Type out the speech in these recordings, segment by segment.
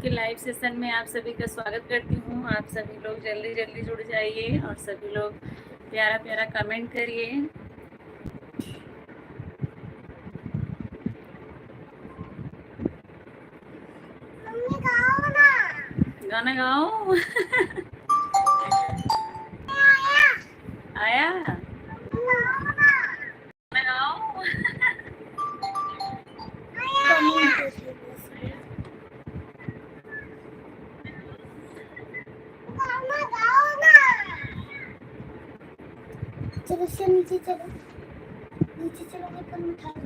के live session में आप सभी का स्वागत करती हूँ। आप सभी लोग जल्दी जल्दी जुड़ जाइए और सभी लोग प्यारा प्यारा कमेंट करिए। गाना गाओ। आया गाना गाओ। चलो नीचे चलो, नीचे चलो लेकर मिठाई।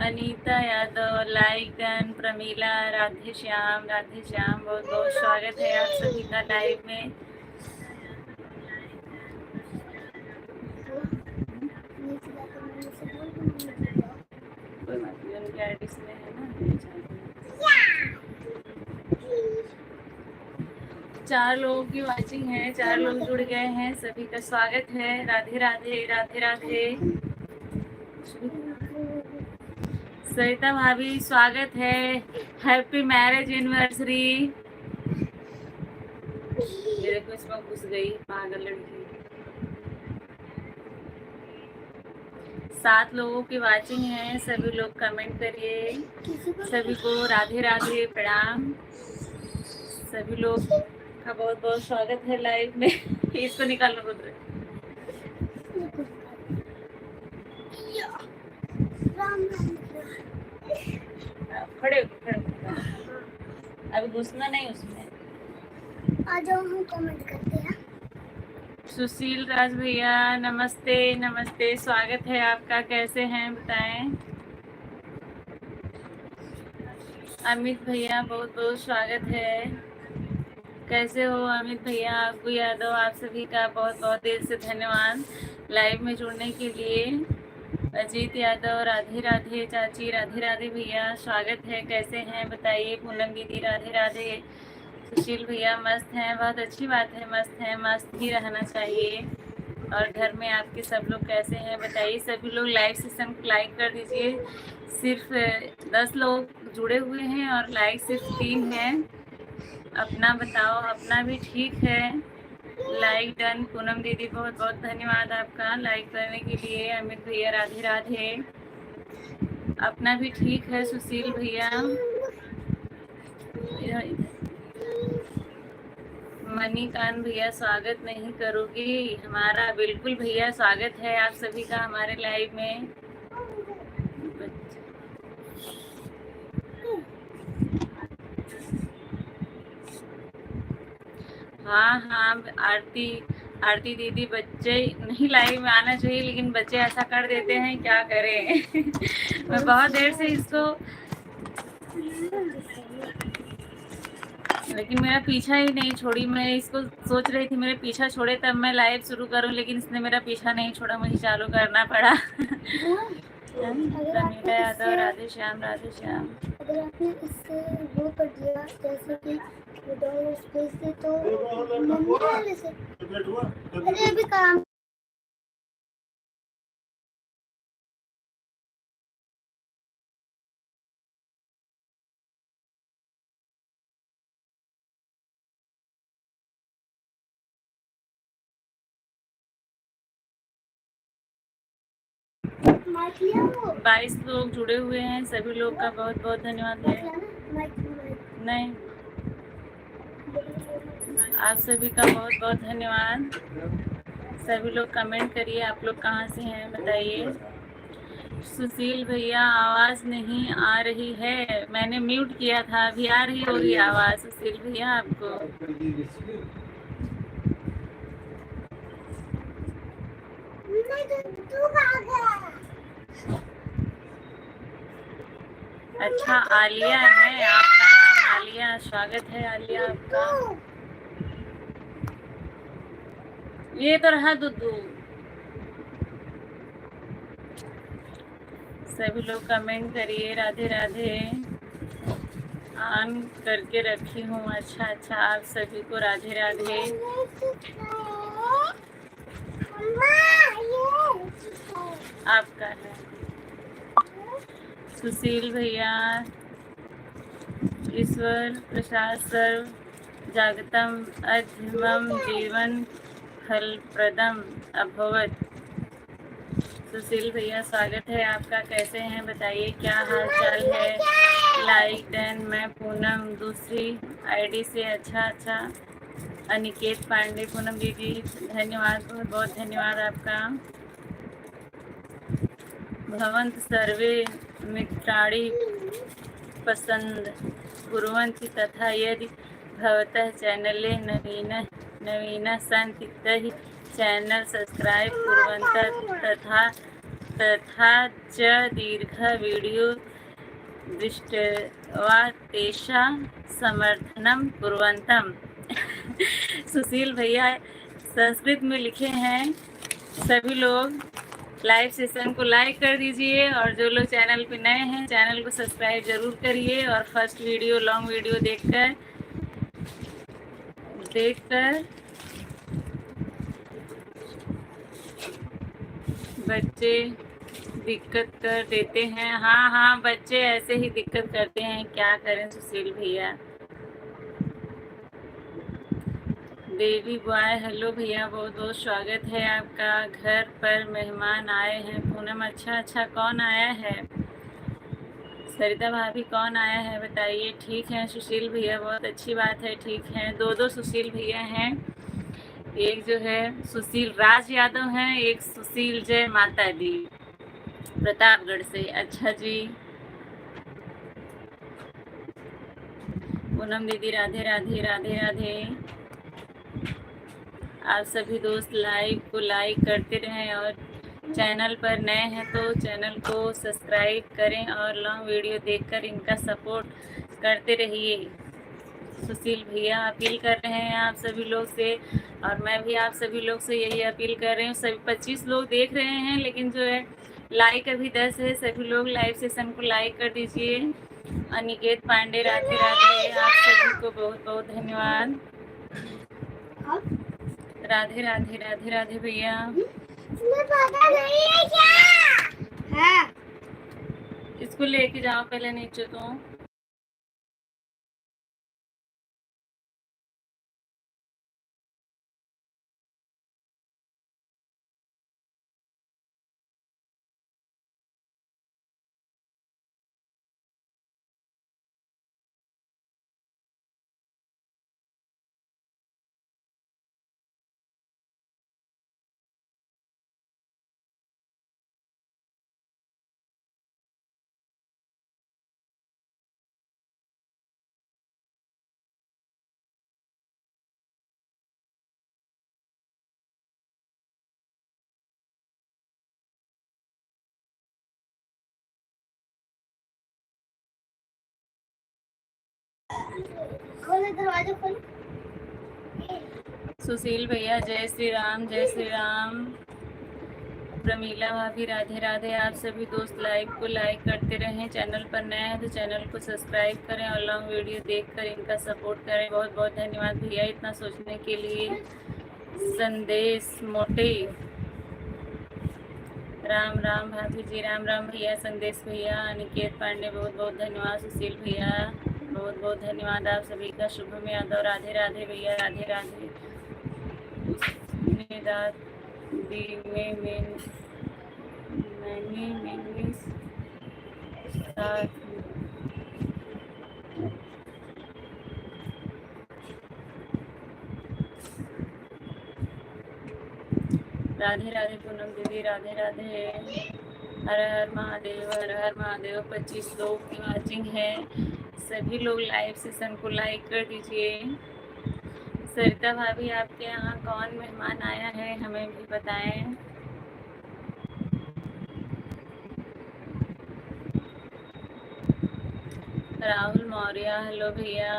अनीता यादव लाइक डन, प्रमीला राधे श्याम बहुत बहुत स्वागत है आप सभी का लाइव में। कोई बात नहीं, उनके आईडी में है ना। 4 लोगों की वाचिंग है, 4 लोग जुड़ गए हैं, सभी का स्वागत है। राधे राधे राधे राधे। सरिता भाभी स्वागत है, हैप्पी मैरिज एनिवर्सरी। ये देखो इसमें घुस गई पागल लड़की। 7 लोगों की वाचिंग है, सभी लोग कमेंट करिए। सभी को राधे राधे प्रणाम। सभी लोग का बहुत बहुत स्वागत है लाइव में। इसको निकाल लो रुद्र। खड़े अभी घुसना नहीं उसमें। आ जाओ, हम कमेंट करते हैं। सुशील राज भैया नमस्ते नमस्ते, स्वागत है आपका। कैसे हैं बताएं। अमित भैया बहुत बहुत स्वागत है। कैसे हो अमित भैया? अब्बू यादव आप सभी का बहुत बहुत दिल से धन्यवाद लाइव में जुड़ने के लिए। अजीत यादव राधे राधे, चाची राधे राधे भैया स्वागत है। कैसे हैं बताइए। पूनम दीदी राधे राधे। सुशील भैया मस्त हैं, बहुत अच्छी बात है, मस्त हैं, मस्त ही रहना चाहिए। और घर में आपके सब लोग कैसे हैं बताइए। सभी लोग लाइव सेशन को लाइक कर दीजिए। सिर्फ 10 लोग जुड़े हुए हैं और लाइक सिर्फ 3 हैं। अपना बताओ, अपना भी ठीक है। Like done. पूनम दीदी बहुत बहुत धन्यवाद आपका लाइक करने के लिए। अमित भैया राधे राधे। अपना भी ठीक है सुशील भैया। मणिकांत भैया स्वागत नहीं करोगी हमारा? बिल्कुल भैया स्वागत है आप सभी का हमारे लाइव में। हाँ हाँ आरती दीदी, बच्चे नहीं लाइव में आना चाहिए लेकिन बच्चे ऐसा कर देते हैं, क्या करें। मैं बहुत देर से इसको, लेकिन मेरा पीछा ही नहीं छोड़ी। मैं इसको सोच रही थी मेरे पीछा छोड़े तब मैं लाइव शुरू करूं, लेकिन इसने मेरा पीछा नहीं छोड़ा, मुझे चालू करना पड़ा। प्रमीला यादव राधे श्याम राधे श्याम। अगर आपने इससे वो कर दिया जैसे कि स्पेस से, तो अरे अभी काम माइक लिया वो 22 लोग जुड़े हुए हैं, सभी लोग का बहुत बहुत धन्यवाद है। नहीं, आप सभी का बहुत बहुत धन्यवाद। सभी लोग कमेंट करिए, आप लोग कहाँ से हैं बताइए। सुशील भैया आवाज़ नहीं आ रही है, मैंने म्यूट किया था, अभी आ रही होगी आवाज़ सुशील भैया आपको। अच्छा आलिया है आपका नाम? आलिया स्वागत है आलिया आपका। ये तो रहा दुद्धू। सभी लोग कमेंट करिए राधे राधे। ऑन करके रखी हूँ। अच्छा अच्छा, आप सभी को राधे राधे। आपका है। सुशील भैया, ईश्वर प्रसाद सर्व जागतम अध्यमम जीवन फलप्रदम अभवत। सुशील भैया स्वागत है आपका, कैसे हैं बताइए, क्या हाल चाल है। Like done. मैं पूनम दूसरी आईडी से। अच्छा। अनिकेत पांडे, पूनम दीदी धन्यवाद, बहुत बहुत धन्यवाद आपका। भवंत सर्वे मित्राणि पसंद कुर्वन्ति तथा यदि भवतः चैनले नवीनः सन्ति तर्हि चैनल सब्सक्राइब कुर्वन्तः तथा च दीर्घ वीडियो दृष्ट्वा तेषां समर्थनं कुर्वन्तम्। सुशील भैया संस्कृत में लिखे हैं। सभी लोग लाइव सेशन को लाइक कर दीजिए और जो लोग चैनल पे नए हैं चैनल को सब्सक्राइब जरूर करिए और फर्स्ट वीडियो लॉन्ग वीडियो देखकर बच्चे दिक्कत कर देते हैं। हाँ बच्चे ऐसे ही दिक्कत करते हैं, क्या करें सुशील भैया। देवी बॉय हेलो भैया, बहुत बहुत स्वागत है आपका। घर पर मेहमान आए हैं पूनम। अच्छा कौन आया है। सरिता भाभी कौन आया है बताइए। ठीक है सुशील भैया, बहुत अच्छी बात है। ठीक है, दो सुशील भैया हैं। एक जो है सुशील राज यादव हैं, एक सुशील जय माता दी प्रतापगढ़ से। अच्छा जी। पूनम दीदी राधे राधे राधे राधे। आप सभी दोस्त लाइव को लाइक करते रहें और चैनल पर नए हैं तो चैनल को सब्सक्राइब करें और लॉन्ग वीडियो देखकर इनका सपोर्ट करते रहिए। सुशील भैया अपील कर रहे हैं आप सभी लोग से और मैं भी आप सभी लोग से यही अपील कर रही हूँ। सभी 25 लोग देख रहे हैं लेकिन जो है लाइक अभी 10 है। सभी लोग लाइव सेशन को लाइक कर दीजिए। अनिकेत पांडे राधे राधे, आप सभी को बहुत बहुत धन्यवाद। राधे राधे राधे राधे भैया। पता नहीं है क्या है। इसको लेके जाओ पहले नीचे तो। खोलो दरवाजा खोलो। सुशील भैया जय श्री राम जय श्री राम। प्रमीला भाभी राधे राधे। आप सभी दोस्त लाइव को लाइक करते रहें। चैनल पर नए हैं तो चैनल को सब्सक्राइब करें और लॉन्ग वीडियो देखकर इनका सपोर्ट करें। बहुत बहुत धन्यवाद भैया इतना सोचने के लिए। संदेश मोटे राम राम भाभी जी, राम राम भैया, संदेश भैया, अनिकेत पांडे बहुत बहुत धन्यवाद। सुशील भैया बहुत बहुत धन्यवाद आप सभी का। शुभम यादव राधे राधे भैया राधे राधे। उसने रात दी मैंने साथ राधे राधे पूनम दीदी राधे राधे। हर हर महादेव हर हर महादेव। 25 लोग की वाचिंग है। सभी लोग लाइव सेशन को लाइक कर दीजिए। सरिता भाभी आपके यहाँ कौन मेहमान आया है हमें भी बताएं। राहुल मौर्य हेलो भैया।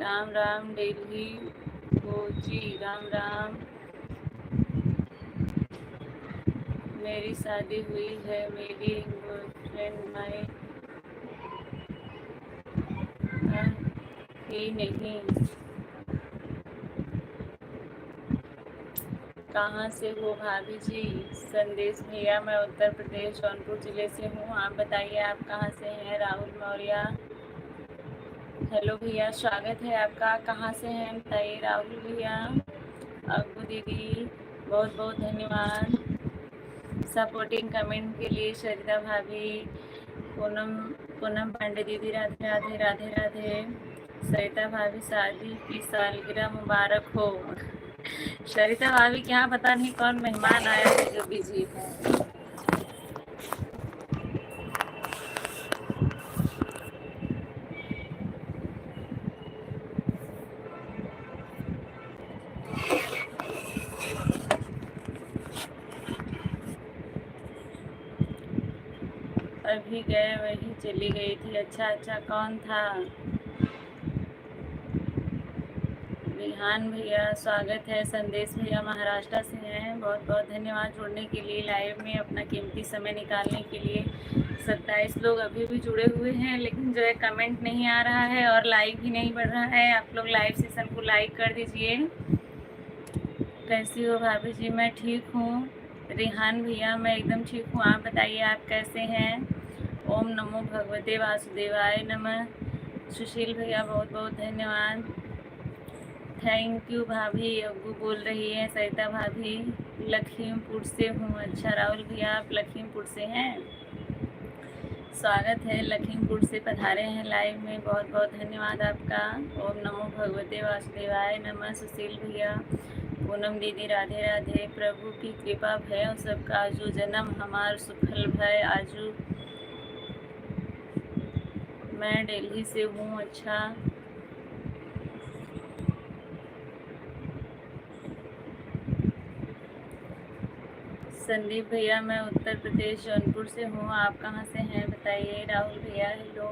राम राम डेली कोची राम राम। मेरी शादी हुई है, मेरी गर्लफ्रेंड माई ही नहीं। कहाँ से हो भाभी जी? संदेश भैया, मैं उत्तर प्रदेश जौनपुर जिले से हूँ। आप बताइए आप कहाँ से हैं? राहुल मौर्य, हेलो भैया, स्वागत है आपका। कहाँ से हैं बताइए राहुल भैया। अब्बू दीदी, बहुत बहुत धन्यवाद सपोर्टिंग कमेंट के लिए। सरिता भाभी, पूनम पूनम पांडे दीदी, राधे राधे राधे राधे। सरिता भाभी, शादी की सालगिरह मुबारक हो। सरिता भाभी के यहाँ पता नहीं कौन मेहमान आया है जो बिजी है। अभी गए वही चली गई थी। अच्छा अच्छा, कौन था? रिहान भैया, स्वागत है। संदेश भैया महाराष्ट्र से हैं, बहुत बहुत धन्यवाद जुड़ने के लिए, लाइव में अपना कीमती समय निकालने के लिए। 27 लोग अभी भी जुड़े हुए हैं, लेकिन जो है कमेंट नहीं आ रहा है और लाइक भी नहीं बढ़ रहा है। आप लोग लाइव सेशन को लाइक कर दीजिए। कैसी हो भाभी जी? मैं ठीक हूँ। रिहान भैया, मैं एकदम ठीक हूँ। आप बताइए आप कैसे हैं? ओम नमो भगवते वासुदेवाय नमः। सुशील भैया, बहुत बहुत धन्यवाद। थैंक यू भाभी। अब्बू बोल रही है सरिता भाभी, लखीमपुर से हूँ। अच्छा राहुल भैया, आप लखीमपुर से हैं? स्वागत है, लखीमपुर से पधारे हैं लाइव में, बहुत बहुत धन्यवाद आपका। ओम नमो भगवते वासुदेवाय नमः। सुशील भैया, पूनम दीदी, राधे राधे। प्रभु की कृपा भय सबका आजू, जन्म हमार सुफल भय आजू। मैं दिल्ली से हूँ। अच्छा, संदीप भैया, मैं उत्तर प्रदेश जौनपुर से हूँ। आप कहाँ से हैं बताइए। राहुल भैया, हेलो।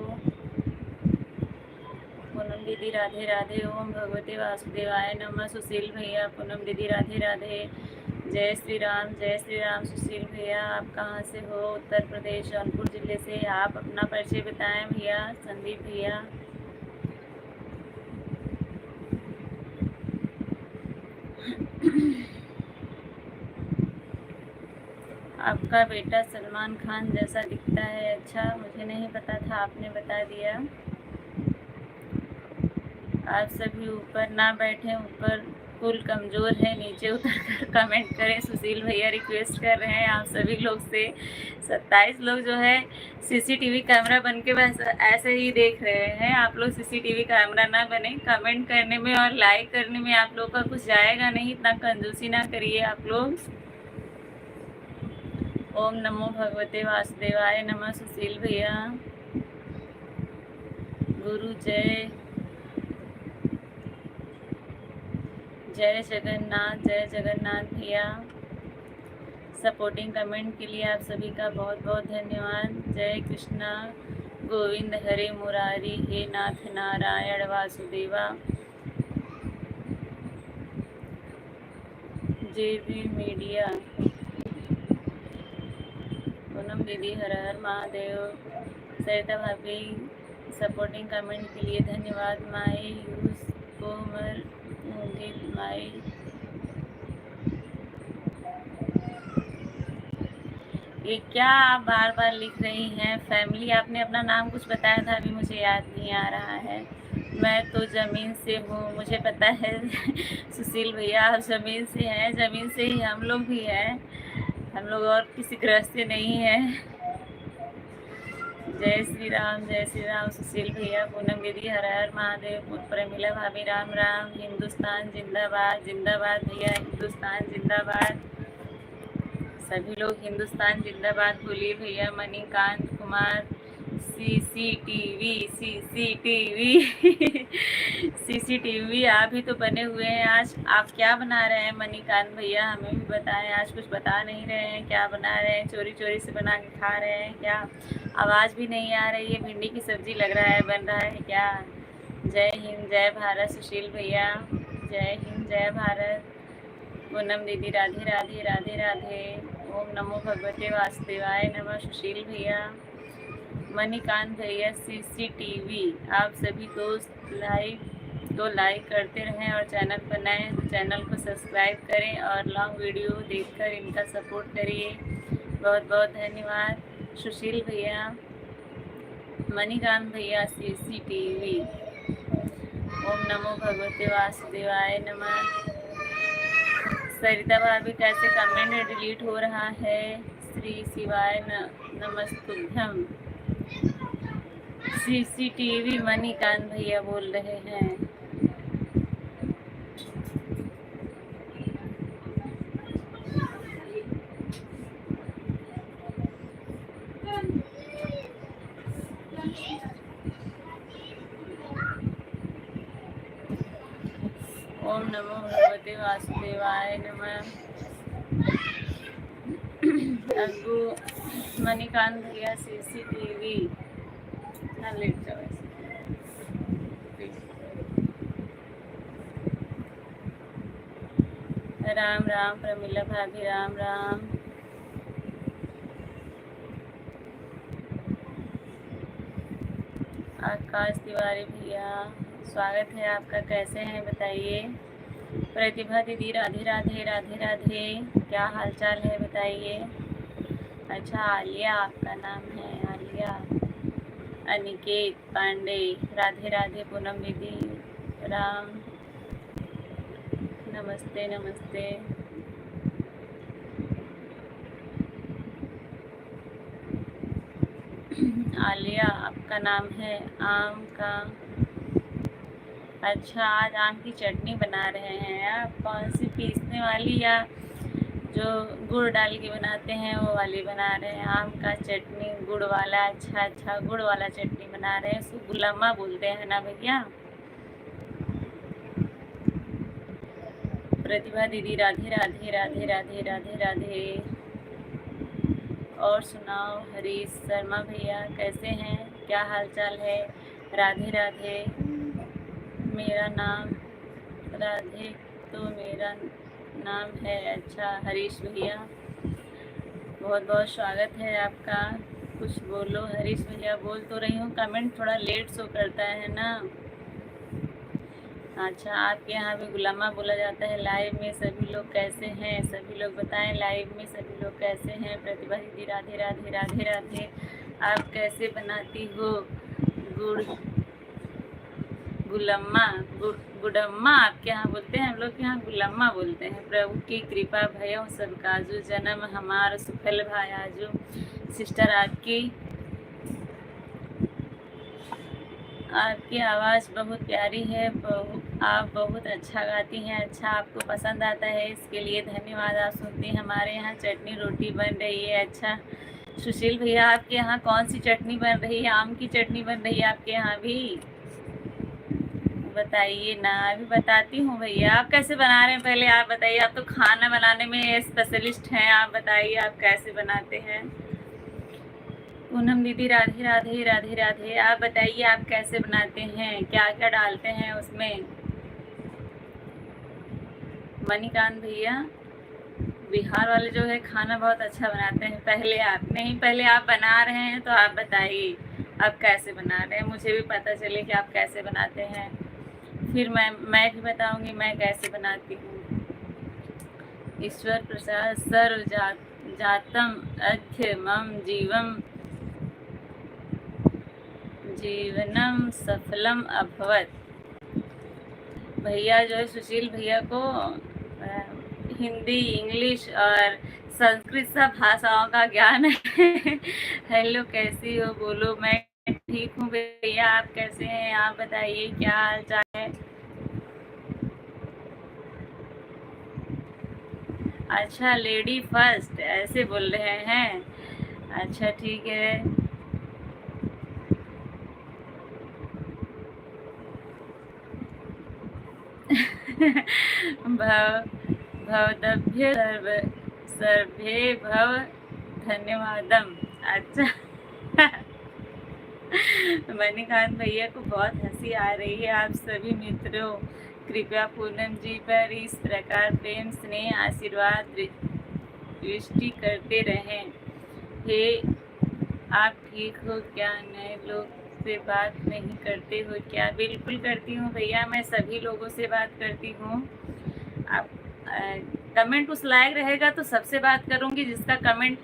पूनम दीदी, राधे राधे। ओम भगवते वासुदेवाय नमः। सुशील भैया, पूनम दीदी, राधे राधे। जय श्री राम, जय श्री राम। सुशील भैया, आप कहाँ से हो? उत्तर प्रदेश जौनपुर जिले से। आप अपना परिचय बताएं भैया। संदीप भैया, आपका बेटा सलमान खान जैसा दिखता है। अच्छा, मुझे नहीं पता था, आपने बता दिया। आप सभी ऊपर ना बैठे, ऊपर पुल कमज़ोर है, नीचे उतर कर कमेंट करें। सुशील भैया रिक्वेस्ट कर रहे हैं आप सभी लोग से। 27 लोग जो है सीसीटीवी कैमरा बन के बस ऐसे ही देख रहे हैं। आप लोग सीसीटीवी कैमरा ना बने, कमेंट करने में और लाइक करने में आप लोग का कुछ जाएगा नहीं, इतना कंजूसी ना करिए आप लोग। ओम नमो भगवते वासुदेवाय नमः। सुशील भैया, गुरु जय जय जगन्नाथ, जय जगन्नाथ भैया। सपोर्टिंग कमेंट के लिए आप सभी का बहुत बहुत धन्यवाद। जय कृष्णा गोविंद हरे मुरारी, हे नाथ नारायण वासुदेवा। जेबी मीडिया, पूनम दीदी, हर हर महादेव। सरिता भाभी, सपोर्टिंग कमेंट के लिए धन्यवाद। माई यूज कोमर माई, ये क्या आप बार बार लिख रही हैं? फैमिली, आपने अपना नाम कुछ बताया था, अभी मुझे याद नहीं आ रहा है। मैं तो ज़मीन से हूँ, मुझे पता है। सुशील भैया, आप ज़मीन से हैं, ज़मीन से ही हम लोग भी हैं, हम लोग और किसी ग्रह से नहीं हैं। जय श्री राम, जय श्री राम। सुशील भैया, पूनम दीदी, हर हर महादेव। प्रमिला भाभी, राम राम। हिंदुस्तान जिंदाबाद, जिंदाबाद भैया, हिंदुस्तान जिंदाबाद। सभी लोग हिंदुस्तान जिंदाबाद बोलिए भैया। Manikant Kumar, CCTV CCTV CCTV आप ही तो बने हुए हैं। आज आप क्या बना रहे हैं मणिकांत भैया? हमें भी बताएं। आज कुछ बता नहीं रहे हैं, क्या बना रहे हैं? चोरी चोरी से बना के खा रहे हैं क्या? आवाज़ भी नहीं आ रही है। भिंडी की सब्जी लग रहा है बन रहा है क्या? जय हिंद, जय भारत। सुशील भैया, जय हिंद, जय भारत। पूनम दीदी, राधे राधे राधे राधे। ओम नमो भगवते वासुदेवाय नमः। सुशील भैया, मणिकांत भैया, सीसीटीवी। आप सभी दोस्त लाइव तो लाइक करते रहें और चैनल पर नए हैं तो चैनल को सब्सक्राइब करें और लॉन्ग वीडियो देखकर इनका सपोर्ट करिए। बहुत बहुत धन्यवाद। सुशील भैया, मणिकांत भैया, CCTV, ओम नमो भगवते वासुदेवाय नमः। सरिता भाभी कैसे कमेंट डिलीट हो रहा है? श्री शिवाय नमस्तुभ्यम। CCTV मणिकांत भैया बोल रहे हैं। ओम नमो भगवते वासुदेवाय नमः। अग्गू मणिकांत भैया CCTV लेट जाओ ऐसे। राम राम प्रमिला भाभी, राम राम। आकाश तिवारी भैया स्वागत है आपका, कैसे हैं बताइए। प्रतिभा दीदी राधे राधे, राधे राधे, क्या हालचाल है बताइए। अच्छा आलिया आपका नाम है, आलिया। अनिकेत पांडे राधे राधे। पूनम दीदी राम, नमस्ते नमस्ते। आलिया आपका नाम है आम का। अच्छा आज आम की चटनी बना रहे हैं आप, कौन सी पीसने वाली या जो गुड़ डाल के बनाते हैं वो वाली बना रहे हैं? आम का चटनी गुड़ वाला, अच्छा अच्छा गुड़ वाला चटनी बना रहे हैं, उसको गुलामा बोलते हैं ना भैया। प्रतिभा दीदी राधे राधे, राधे राधे, राधे राधे। और सुनाओ हरीश शर्मा भैया कैसे हैं, क्या हालचाल है? राधे राधे। मेरा नाम राधे तो मेरा नाम है। अच्छा हरीश भैया बहुत बहुत स्वागत है आपका। कुछ बोलो हरीश भैया, बोल तो रही हूँ, कमेंट थोड़ा लेट शो करता है ना। अच्छा आपके यहाँ भी गुलामा बोला जाता है। लाइव में सभी लोग कैसे हैं, सभी लोग बताएं लाइव में सभी लोग कैसे हैं। प्रतिभा दीदी राधे राधे, राधे राधे। आप कैसे बनाती हो गुड़ गुलम्मा गुडम्मा आपके यहाँ बोलते हैं, हम लोग के यहाँ गुलम्मा बोलते हैं। प्रभु की कृपा भयो सब काजू, जन्म हमार सुफल भाई आजू। सिस्टर आपकी आवाज़ बहुत प्यारी है, आप बहुत अच्छा गाती हैं। अच्छा आपको पसंद आता है, इसके लिए धन्यवाद। आप सुनती हैं हमारे यहाँ चटनी रोटी बन रही है। अच्छा सुशील भैया आपके यहाँ कौन सी चटनी बन रही है? आम की चटनी बन रही है आपके यहाँ भी? बताइए ना। अभी बताती हूँ भैया। आप कैसे बना रहे हैं पहले आप बताइए, आप तो खाना बनाने में स्पेशलिस्ट हैं, आप बताइए आप कैसे बनाते हैं। पूनम दीदी राधे राधे, राधे राधे। आप बताइए आप कैसे बनाते हैं, क्या क्या डालते हैं उसमें। मणिकांत भैया बिहार वाले जो है खाना बहुत अच्छा बनाते हैं। पहले आप बना रहे हैं तो आप बताइए आप कैसे बना रहे हैं, मुझे भी पता चले कि आप कैसे बनाते हैं, फिर मैं भी बताऊंगी मैं कैसे बनाती हूँ। ईश्वर प्रसाद सर्व जातम अध्य मम जीवनम सफलम अभवत। भैया जो है सुशील भैया को हिंदी, इंग्लिश और संस्कृत सब भाषाओं का ज्ञान है। हेलो कैसी हो बोलो। मैं ठीक हूँ भैया, आप कैसे हैं आप बताइए क्या हाल चाल है। अच्छा लेडी फर्स्ट ऐसे बोल रहे हैं, अच्छा ठीक है। भवदभ्य सर्वे भव धन्यवादम। अच्छा मणिकांत भैया को बहुत हंसी आ रही है। आप सभी मित्रों कृपया पूनम जी पर इस प्रकार प्रेम स्नेह आशीर्वाद दृष्टि करते रहें। हे आप ठीक हो क्या? नए लोग पे बात नहीं करते हो क्या? बिल्कुल करती हूँ भैया, मैं सभी लोगों से बात करती हूँ। आप कमेंट उस लायक रहेगा तो सबसे बात करूँगी, जिसका कमेंट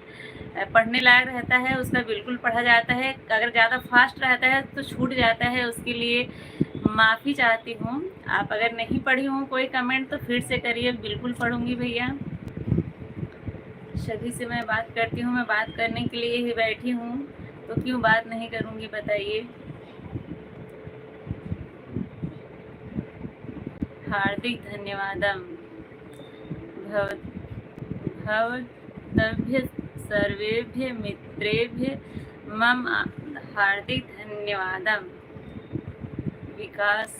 पढ़ने लायक रहता है उसका बिल्कुल पढ़ा जाता है। अगर ज़्यादा फास्ट रहता है तो छूट जाता है, उसके लिए माफ़ी चाहती हूँ। आप अगर नहीं पढ़ी हूँ कोई कमेंट तो फिर से करिए, बिल्कुल पढ़ूँगी भैया। सभी से मैं बात करती हूँ, मैं बात करने के लिए ही बैठी हूँ, तो क्यों बात नहीं करूँगी बताइए। हार्दिक धन्यवादम भवद्भ्य सर्वेभ्य मित्रेभ्य मम हार्दिक धन्यवादम। विकास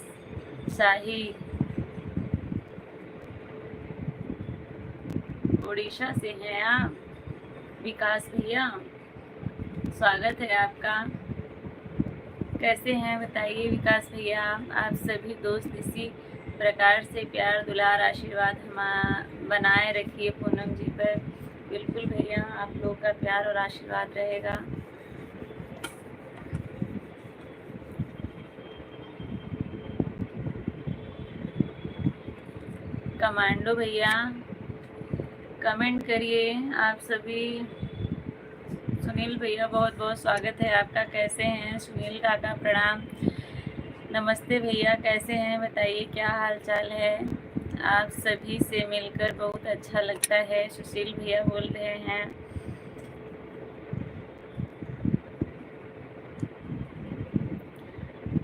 शाही उड़ीसा से हैं आप? विकास भैया स्वागत है आपका। कैसे हैं बताइए विकास भैया। आप सभी दोस्त इसी प्रकार से प्यार दुलार आशीर्वाद हम बनाए रखिए पूनम जी पर। बिल्कुल भैया, आप लोग का प्यार और आशीर्वाद रहेगा। कमांडो भैया कमेंट करिए आप सभी। सुनील भैया बहुत बहुत स्वागत है आपका। कैसे हैं सुनील काका? प्रणाम। नमस्ते भैया, कैसे हैं बताइए, क्या हाल चाल है? आप सभी से मिलकर बहुत अच्छा लगता है, सुशील भैया बोल रहे हैं।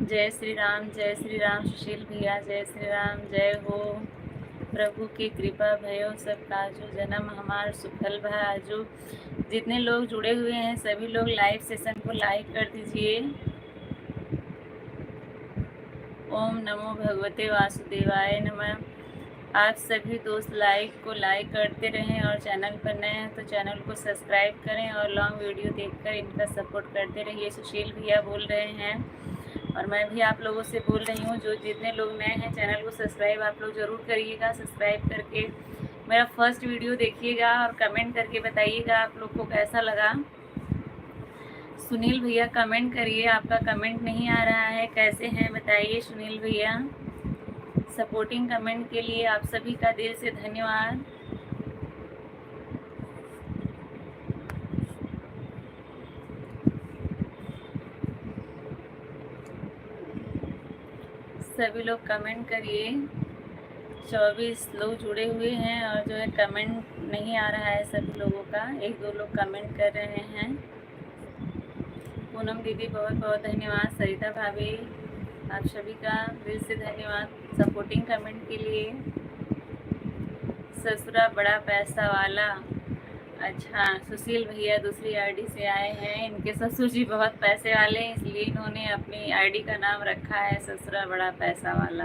जय श्री राम सुशील भैया, जय श्री राम। जय हो प्रभु की कृपा भयो सब काजू, जन्म हमार सुफल भाजू। जितने लोग जुड़े हुए हैं सभी लोग लाइव सेशन को लाइक कर दीजिए। ओम नमो भगवते वासुदेवाय नमः। आप सभी दोस्त लाइक करते रहें, और चैनल पर नए हैं तो चैनल को सब्सक्राइब करें और लॉन्ग वीडियो देखकर इनका सपोर्ट करते रहिए। सुशील भैया बोल रहे हैं और मैं भी आप लोगों से बोल रही हूँ, जो जितने लोग नए हैं चैनल को सब्सक्राइब आप लोग ज़रूर करिएगा। सब्सक्राइब करके मेरा फर्स्ट वीडियो देखिएगा और कमेंट करके बताइएगा आप लोग को कैसा लगा। सुनील भैया कमेंट करिए, आपका कमेंट नहीं आ रहा है। कैसे हैं बताइए सुनील भैया। सपोर्टिंग कमेंट के लिए आप सभी का दिल से धन्यवाद। सभी लोग कमेंट करिए। 24 लोग जुड़े हुए हैं और जो है कमेंट नहीं आ रहा है सभी लोगों का। एक दो लोग कमेंट कर रहे हैं। पूनम दीदी बहुत बहुत धन्यवाद। सरिता भाभी आप सभी का दिल से धन्यवाद सपोर्टिंग कमेंट के लिए। ससुरा बड़ा पैसा वाला, अच्छा सुशील भैया दूसरी आईडी से आए हैं। इनके ससुर जी बहुत पैसे वाले हैं, इसलिए इन्होंने अपनी आईडी का नाम रखा है ससुरा बड़ा पैसा वाला।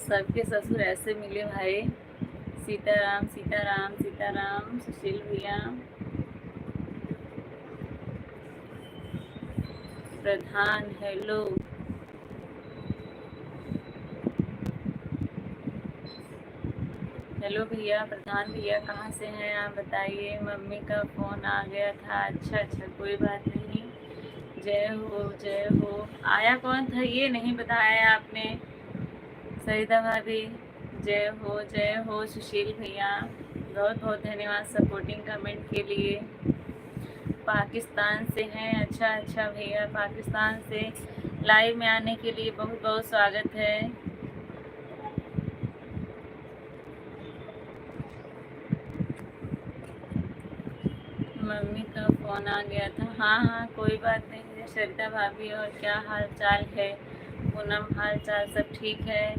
सबके ससुर ऐसे मिले भाई। सीताराम सीताराम सीताराम। सुशील भैया प्रधान हेलो। हेलो भैया प्रधान भैया, कहाँ से हैं आप बताइए। मम्मी का फ़ोन आ गया था। अच्छा कोई बात नहीं। जय हो। आया कौन था ये नहीं बताया आपने। सरिता भाभी जय हो। सुशील भैया बहुत बहुत धन्यवाद सपोर्टिंग कमेंट के लिए। पाकिस्तान से हैं। अच्छा भैया, पाकिस्तान से लाइव में आने के लिए बहुत बहुत स्वागत है। मम्मी का फ़ोन आ गया था। हाँ कोई बात नहीं है सरिता भाभी। और क्या हाल चाल है पूनम? हाल चाल सब ठीक है।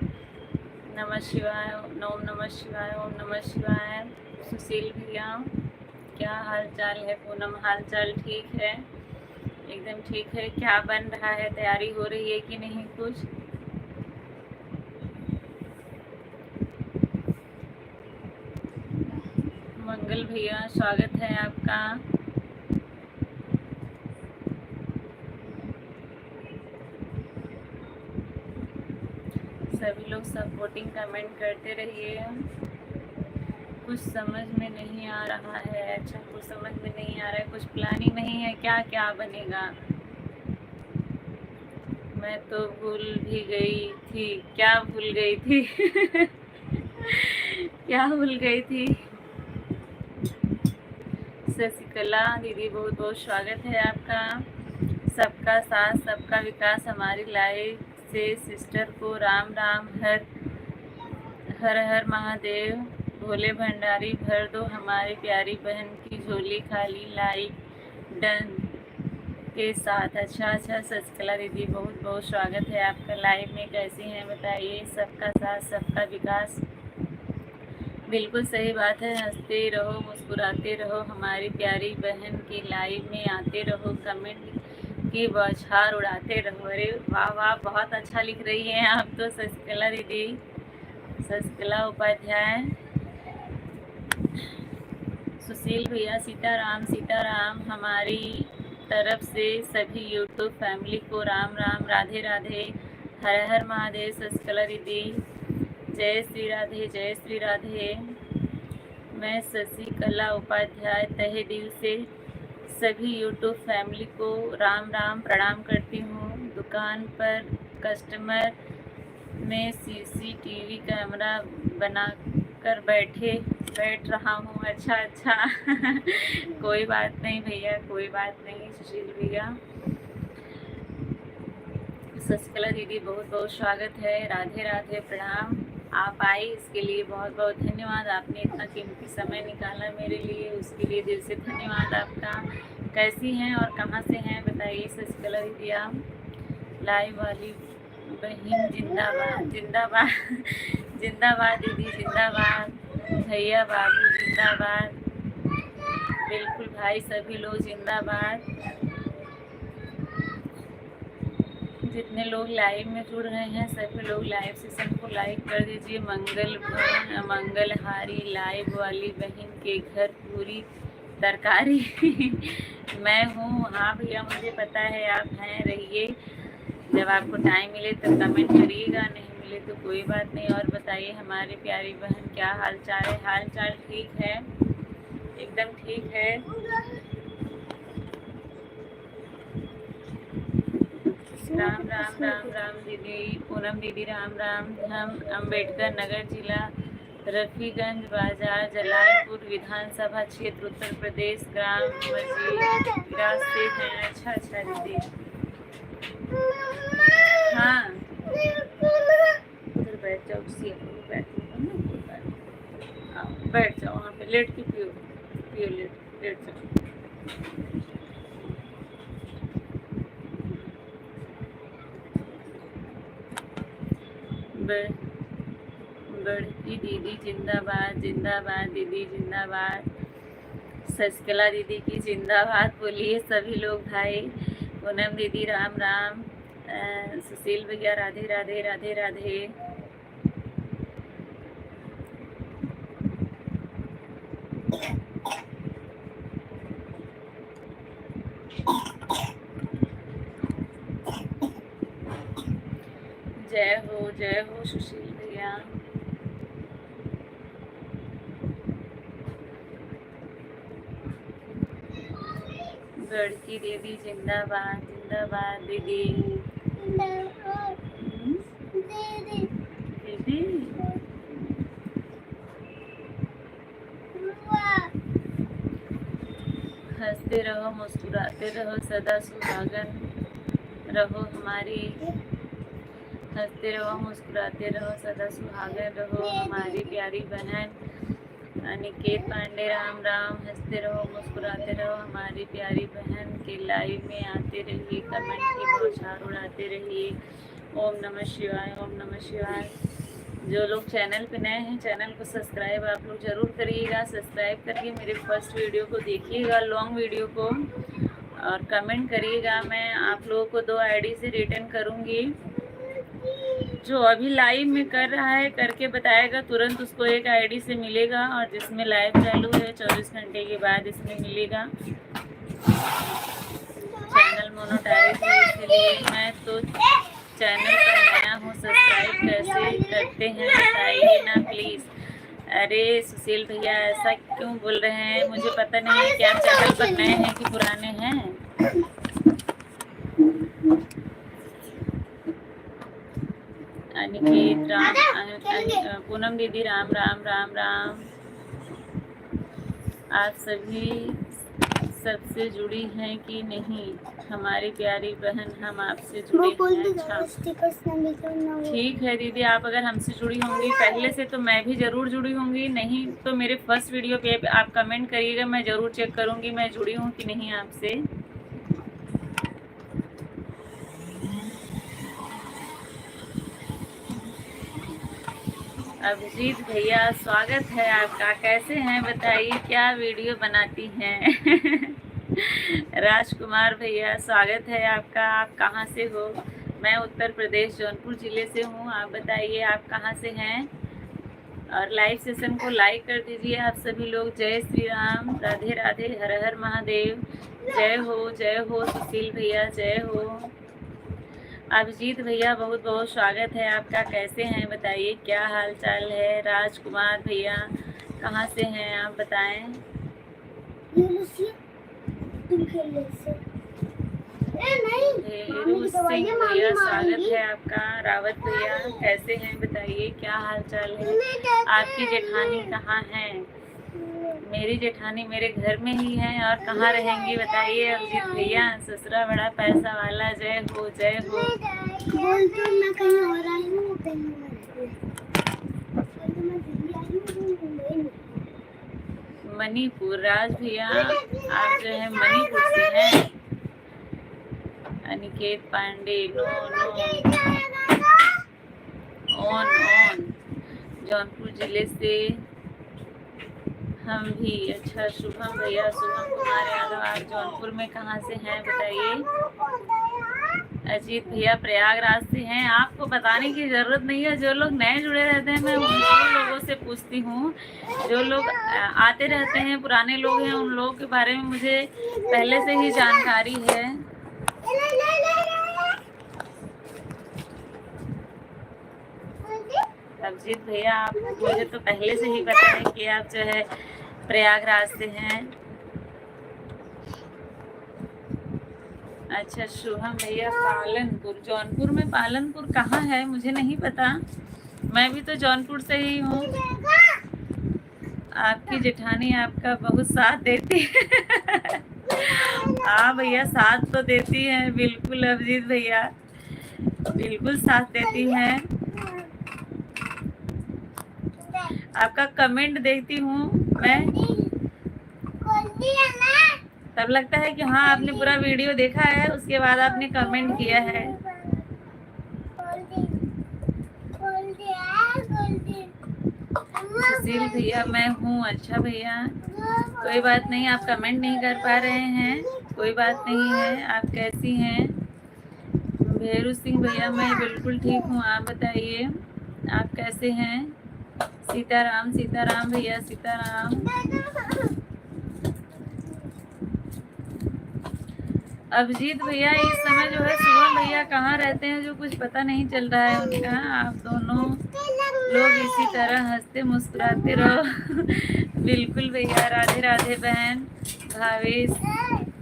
नमः शिवाय, ओम नमः शिवाय, ओम नमः शिवाय। सुशील भैया क्या हाल चाल है? पूनम हाल चाल ठीक है, एकदम ठीक है। क्या बन रहा है, तैयारी हो रही है कि नहीं कुछ? मंगल भैया स्वागत है आपका। सभी लोग सपोर्टिंग कमेंट करते रहिए। कुछ समझ में नहीं आ रहा है। अच्छा कुछ समझ में नहीं आ रहा है, कुछ प्लानिंग नहीं है क्या? क्या बनेगा? मैं तो भूल भी गई थी। क्या भूल गई थी? क्या भूल गई थी? शशिकला दीदी बहुत बहुत स्वागत है आपका। सबका साथ सबका विकास हमारी लाइफ से सिस्टर को राम राम। हर हर हर महादेव। भोले भंडारी भर दो हमारी प्यारी बहन की झोली खाली। लाइक डन के साथ। अच्छा शशिकला दीदी बहुत बहुत स्वागत है आपका लाइव में। कैसी हैं बताइए। सबका साथ सबका विकास, बिल्कुल सही बात है। हंसते रहो मुस्कुराते रहो हमारी प्यारी बहन की लाइव में आते रहो, कमेंट की बौछार उड़ाते रहो। अरे वाह वाह, बहुत अच्छा लिख रही हैं आप तो शशिकला दीदी। शशिकला उपाध्याय, सुशील भैया सीताराम सीताराम। हमारी तरफ से सभी यूट्यूब फैमिली को राम राम, राधे राधे, हर हर महादेव। शशिकला दीदी जय श्री राधे, जय श्री राधे। मैं शशिकला उपाध्याय तहे दिल से सभी यूट्यूब फैमिली को राम राम प्रणाम करती हूँ। दुकान पर कस्टमर में सीसीटीवी कैमरा बनाकर बैठ रहा हूँ। अच्छा कोई बात नहीं भैया, कोई बात नहीं सुशील भैया। शशिकला दीदी बहुत बहुत स्वागत है। राधे राधे, प्रणाम। आप आई इसके लिए बहुत बहुत धन्यवाद। आपने इतना कीमती समय निकाला मेरे लिए, उसके लिए दिल से धन्यवाद आपका। कैसी हैं और कहाँ से हैं बताइए शशिकला दीदी आप। लाइव वाली बहन जिंदाबाद जिंदाबाद जिंदाबाद दीदी जिंदाबाद। भैया बाबू जिंदाबाद। बिल्कुल भाई, सभी लोग जिंदाबाद। जितने लोग लाइव में जुड़ रहे हैं सभी लोग लाइव सेशन को लाइक कर दीजिए। मंगलहारी लाइव वाली बहन के घर पूरी तरकारी मैं हूँ। हाँ भैया मुझे पता है आप हैं, रहिए। जब आपको टाइम मिले तो कमेंट करिएगा, नहीं मिले तो कोई बात नहीं। और बताइए हमारी प्यारी बहन क्या हाल चाल है। हाल चाल ठीक है, एकदम ठीक है। राम राम राम राम दीदी। पूनम दीदी राम राम। हम अम्बेडकर नगर जिला रफीगंज बाजार जलालपुर विधानसभा क्षेत्र उत्तर प्रदेश ग्राम मजीरा से हैं। अच्छा दीदी, हाँ उधर बैठ जाओ, बैठ जाओ वहाँ पे, लेट के पियो लेट जाओ। बढ़ती दीदी जिंदाबाद जिंदाबाद दीदी जिंदाबाद। शशिकला दीदी की जिंदाबाद बोलिए सभी लोग भाई। पूनम दीदी राम राम। सुशील भैया राधे राधे राधे राधे। जय हो सुशील भैया। गढ़की दीदी जिंदाबाद जिंदाबाद दीदी। दीदी हंसते रहो मुस्कुराते रहो सदा सुहागन रहो हमारी। हंसते रहो मुस्कुराते रहो सदा सुहागन रहो हमारी प्यारी बहन अनिकेत पांडे राम राम। हंसते रहो मुस्कुराते रहो हमारी प्यारी बहन के लाइव में आते रहिए, कमेंट की बौछार उड़ाते रहिए। ओम नमः शिवाय, ओम नमः शिवाय। जो लोग चैनल पे नए हैं चैनल को सब्सक्राइब आप लोग ज़रूर करिएगा। सब्सक्राइब करके मेरे फर्स्ट वीडियो को देखिएगा, लॉन्ग वीडियो को, और कमेंट करिएगा। मैं आप लोगों को 2 आईडी से रिटर्न करूँगी। जो अभी लाइव में कर रहा है करके बताएगा, तुरंत उसको एक आईडी से मिलेगा, और जिसमें लाइव चालू है 24 घंटे के बाद इसमें मिलेगा। चैनल मोनेटाइज है इसलिए मैं तो चैनल पर नया हूँ। सब्सक्राइब कैसे करते हैं बताइए ना प्लीज़। अरे सुशील भैया ऐसा क्यों बोल रहे हैं, मुझे पता नहीं है कि आप चैनल पर नए हैं कि पुराने हैं। अनिकेत राम, पूनम दीदी राम राम राम राम। आप सभी सबसे जुड़ी हैं कि नहीं? हमारी प्यारी बहन, हम आपसे जुड़े हैं। अच्छा, ठीक है दीदी, आप अगर हमसे जुड़ी होंगी पहले से तो मैं भी ज़रूर जुड़ी होंगी, नहीं तो मेरे फर्स्ट वीडियो पे आप कमेंट करिएगा, मैं ज़रूर चेक करूँगी मैं जुड़ी हूँ कि नहीं आपसे। अभिजीत भैया स्वागत है आपका, कैसे हैं बताइए, क्या वीडियो बनाती हैं? राजकुमार भैया स्वागत है आपका, आप कहाँ से हो? मैं उत्तर प्रदेश जौनपुर ज़िले से हूँ, आप बताइए आप कहाँ से हैं? और लाइव सेशन को लाइक कर दीजिए आप सभी लोग। जय श्री राम, राधे राधे, हर हर महादेव, जय हो सुशील भैया, जय हो। अभिजीत भैया बहुत बहुत स्वागत है आपका, कैसे हैं बताइए, क्या हाल चाल है? राजकुमार भैया कहाँ से हैं आप बताएं। भेरू सिंह भैया स्वागत है आपका। रावत भैया कैसे हैं बताइए, क्या हाल चाल है? आपकी जेठानी कहाँ है? मेरी जेठानी मेरे घर में ही है, और कहाँ रहेंगी बताइए अभिजीत भैया? ससुरा बड़ा पैसा वाला, जय हो जय हो। मणिपुर, राज भैया आप जो है मणिपुर से हैं। अनिकेत पांडे, नो ऑन जौनपुर जिले से हम भी। अच्छा, शुभम भैया, शुभम कुमार यादव, आप जौनपुर में कहाँ से हैं बताइए? अजीत भैया प्रयागराज से हैं। आपको बताने की ज़रूरत नहीं है, जो लोग नए जुड़े रहते हैं मैं उन लोगों से पूछती हूँ, जो लोग आते रहते हैं पुराने लोग हैं, उन लोगों के बारे में मुझे पहले से ही जानकारी है। अभिजीत भैया आप मुझे तो पहले से ही पता है कि आप जो है प्रयागराज से हैं। अच्छा, शुभम भैया पालनपुर, जौनपुर में पालनपुर कहाँ है मुझे नहीं पता, मैं भी तो जौनपुर से ही हूँ। आपकी जेठानी आपका बहुत साथ देती है। हाँ भैया, साथ तो देती है बिल्कुल अभिजीत भैया, बिल्कुल साथ देती हैं। आपका कमेंट देखती हूँ मैं, तब लगता है कि हाँ आपने पूरा वीडियो देखा है, उसके बाद आपने कमेंट किया है। सुशील भैया मैं हूँ। अच्छा भैया, कोई बात नहीं, आप कमेंट नहीं कर पा रहे हैं, कोई बात नहीं है। आप कैसी हैं? भेरू सिंह भैया मैं बिल्कुल ठीक हूँ, आप बताइए आप कैसे हैं? सीताराम भैया, सीताराम। अभिजीत भैया इस समय जो है शुभम भैया कहाँ रहते हैं जो कुछ पता नहीं चल रहा है उनका। आप दोनों लोग इसी तरह हंसते मुस्कुराते रहो। बिल्कुल भैया, राधे राधे बहन। भावेश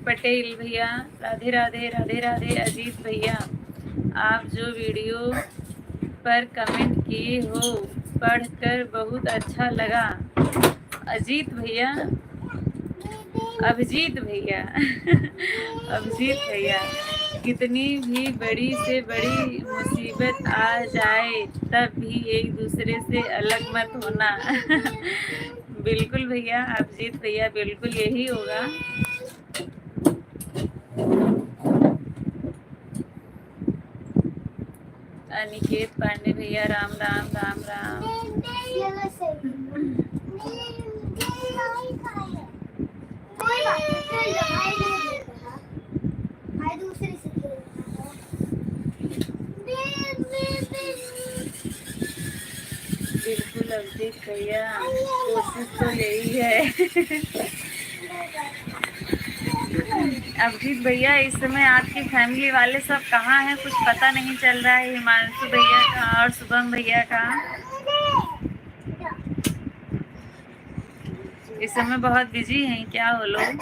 पटेल भैया, राधे राधे राधे राधे। अजीत भैया आप जो वीडियो पर कमेंट किए हो पढ़कर बहुत अच्छा लगा। अजीत भैया, अभिजीत भैया अभिजीत भैया, कितनी भी बड़ी से बड़ी मुसीबत आ जाए तब भी एक दूसरे से अलग मत होना। बिल्कुल भैया, अभिजीत भैया बिल्कुल यही होगा। अनिकेत पांडे भैया राम राम राम राम। बिल्कुल अभिजीत भैया, कोशिश तो यही है। अभिजीत भैया इस समय आपकी फैमिली वाले सब कहाँ हैं, कुछ पता नहीं चल रहा है। हिमांशु भैया का और शुभम भैया का इस समय बहुत बिजी हैं क्या वो लोग?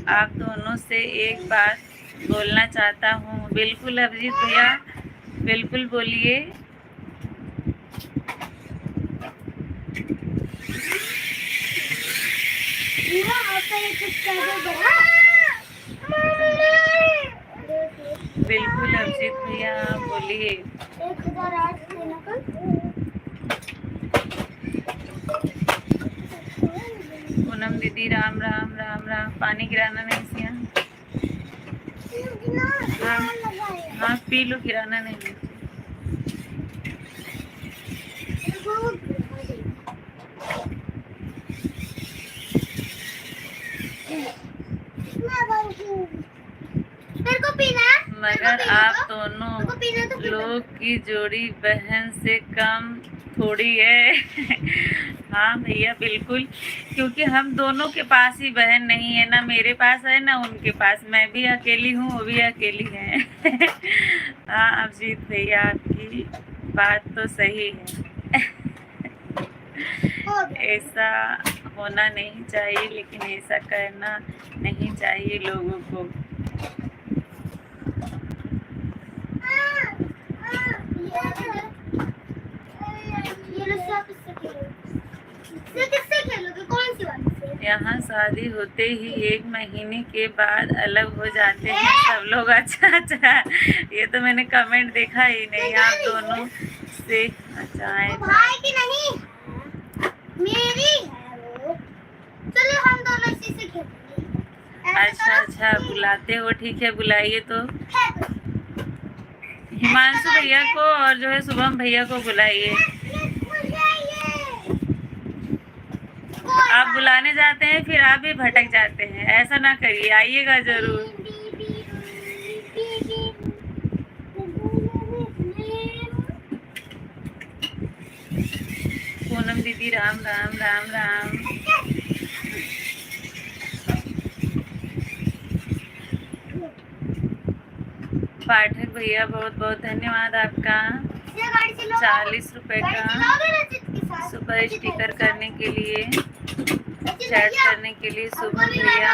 आप दोनों से एक बात बोलना चाहता हूँ। बिल्कुल अभिजीत भैया, बिल्कुल बोलिए। बिल्कुल अभिजीत भैया बोलिए। 1008 देना कल। पूनम दीदी राम राम राम राम। पानी गिराना नहीं सिया। हाँ पी लो, गिराना नहीं। मेरे को पीना है। मगर आप दोनों लोग की जोड़ी बहन से कम थोड़ी है। हाँ भैया बिल्कुल, क्योंकि हम दोनों के पास ही बहन नहीं है, ना मेरे पास है ना उनके पास। मैं भी अकेली हूँ, वो भी अकेली है। हाँ अभिजीत भैया आपकी बात तो सही है। ऐसा होना नहीं चाहिए, लेकिन ऐसा करना नहीं चाहिए लोगों को। यहाँ शादी होते ही 1 महीने के बाद अलग हो जाते हैं सब लोग। अच्छा अच्छा, ये तो मैंने कमेंट देखा ही नहीं। आप दोनों से अच्छा है भाई की नहीं, मेरी है वो। चलो हम दोनों इसी से खेलेंगे। अच्छा अच्छा, बुलाते हो, ठीक है बुलाइए। तो हिमांशु भैया को और जो है शुभम भैया को बुलाइए। आप बुलाने जाते हैं फिर आप भी भटक जाते हैं, ऐसा ना करिए, आइएगा जरूर। पूनम दीदी राम राम राम राम। पाठक भैया बहुत बहुत धन्यवाद आपका 40 रुपए का सुपर स्टिकर करने के लिए, चैट करने के लिए। शुभम भैया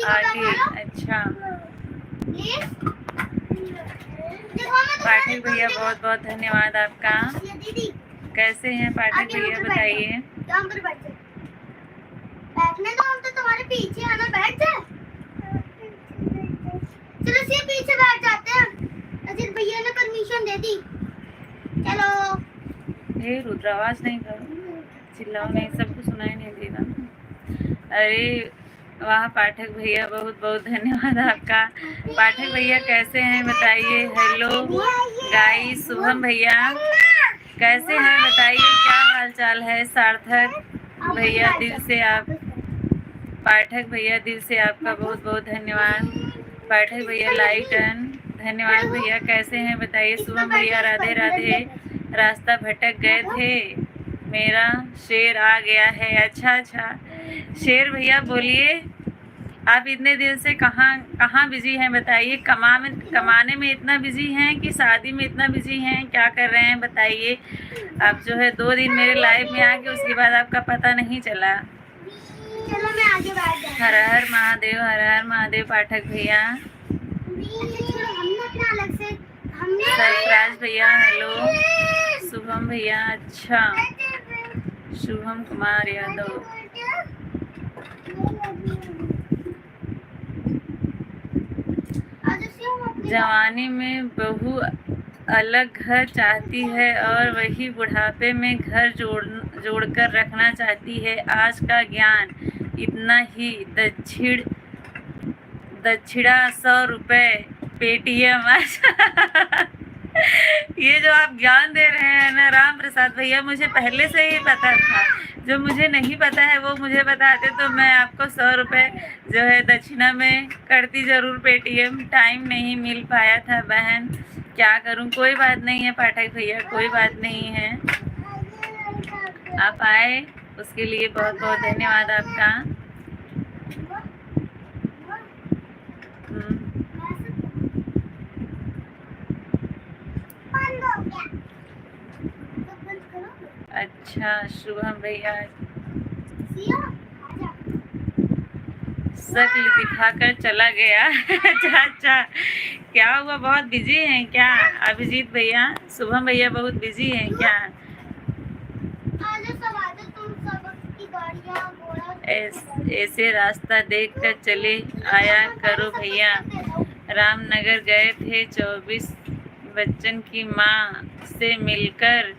आगे। अच्छा पाठक भैया बहुत बहुत धन्यवाद आपका। कैसे हैं पाठक भैया बताइए। बैठने तो हम तो तुम्हारे पीछे आना, बैठ जा। चलो सिर्फ पीछे बैठ जाते हैं, अजीत भैया ने परमिशन दे दी। चलो ये रुद्र आवाज नहीं करो, चिल्लाओ नहीं, सबको सुनाई नहीं दे रहा। अरे वाह पाठक भैया बहुत बहुत धन्यवाद आपका। पाठक भैया कैसे हैं बताइए। Hello guys. शुभम भैया कैसे हैं बताइए, क्या हाल चाल है। सार्थक भैया दिल से आप, पाठक भैया दिल से आपका बहुत बहुत धन्यवाद। पाठक भैया लाइक डन, धन्यवाद भैया। कैसे हैं बताइए। शुभम भैया राधे राधे। रास्ता भटक गए थे, मेरा शेर आ गया है। अच्छा अच्छा शेर भैया बोलिए, आप इतने दिन से कहाँ बिजी हैं बताइए। कमाने में इतना बिजी हैं कि शादी में इतना बिजी हैं, क्या कर रहे हैं बताइए। आप जो है 2 दिन मेरे लाइव में आके उसके बाद आपका पता नहीं चला। चलो मैं आगे बैठ जाती हूँ। हर हर महादेव, हर हर महादेव। पाठक भैया सरफराज भैया हेलो। शुभम भैया अच्छा, शुभम कुमार यादव। जवानी में बहू अलग घर चाहती है और वही बुढ़ापे में घर जोड़कर रखना चाहती है। आज का ज्ञान इतना ही। दक्षिणा 100 रुपए पेटीएम। ये जो आप ज्ञान दे रहे हैं ना राम प्रसाद भैया, मुझे पहले से ही पता था। जो मुझे नहीं पता है वो मुझे बताते तो मैं आपको 100 रुपए जो है दक्षिणा में करती जरूर पेटीएम। टाइम नहीं मिल पाया था बहन, क्या करूं। कोई बात नहीं है पाठक भैया, कोई बात नहीं है। आप आए उसके लिए बहुत बहुत धन्यवाद आपका। अच्छा शुभम भैया शक्ल दिखाकर चला गया। अच्छा अच्छा, क्या हुआ, बहुत बिजी हैं क्या अभिजीत भैया? शुभम भैया बहुत बिजी हैं क्या? ऐसे रास्ता देखकर चले आया करो भैया। रामनगर गए थे, 24 बच्चन की माँ से मिलकर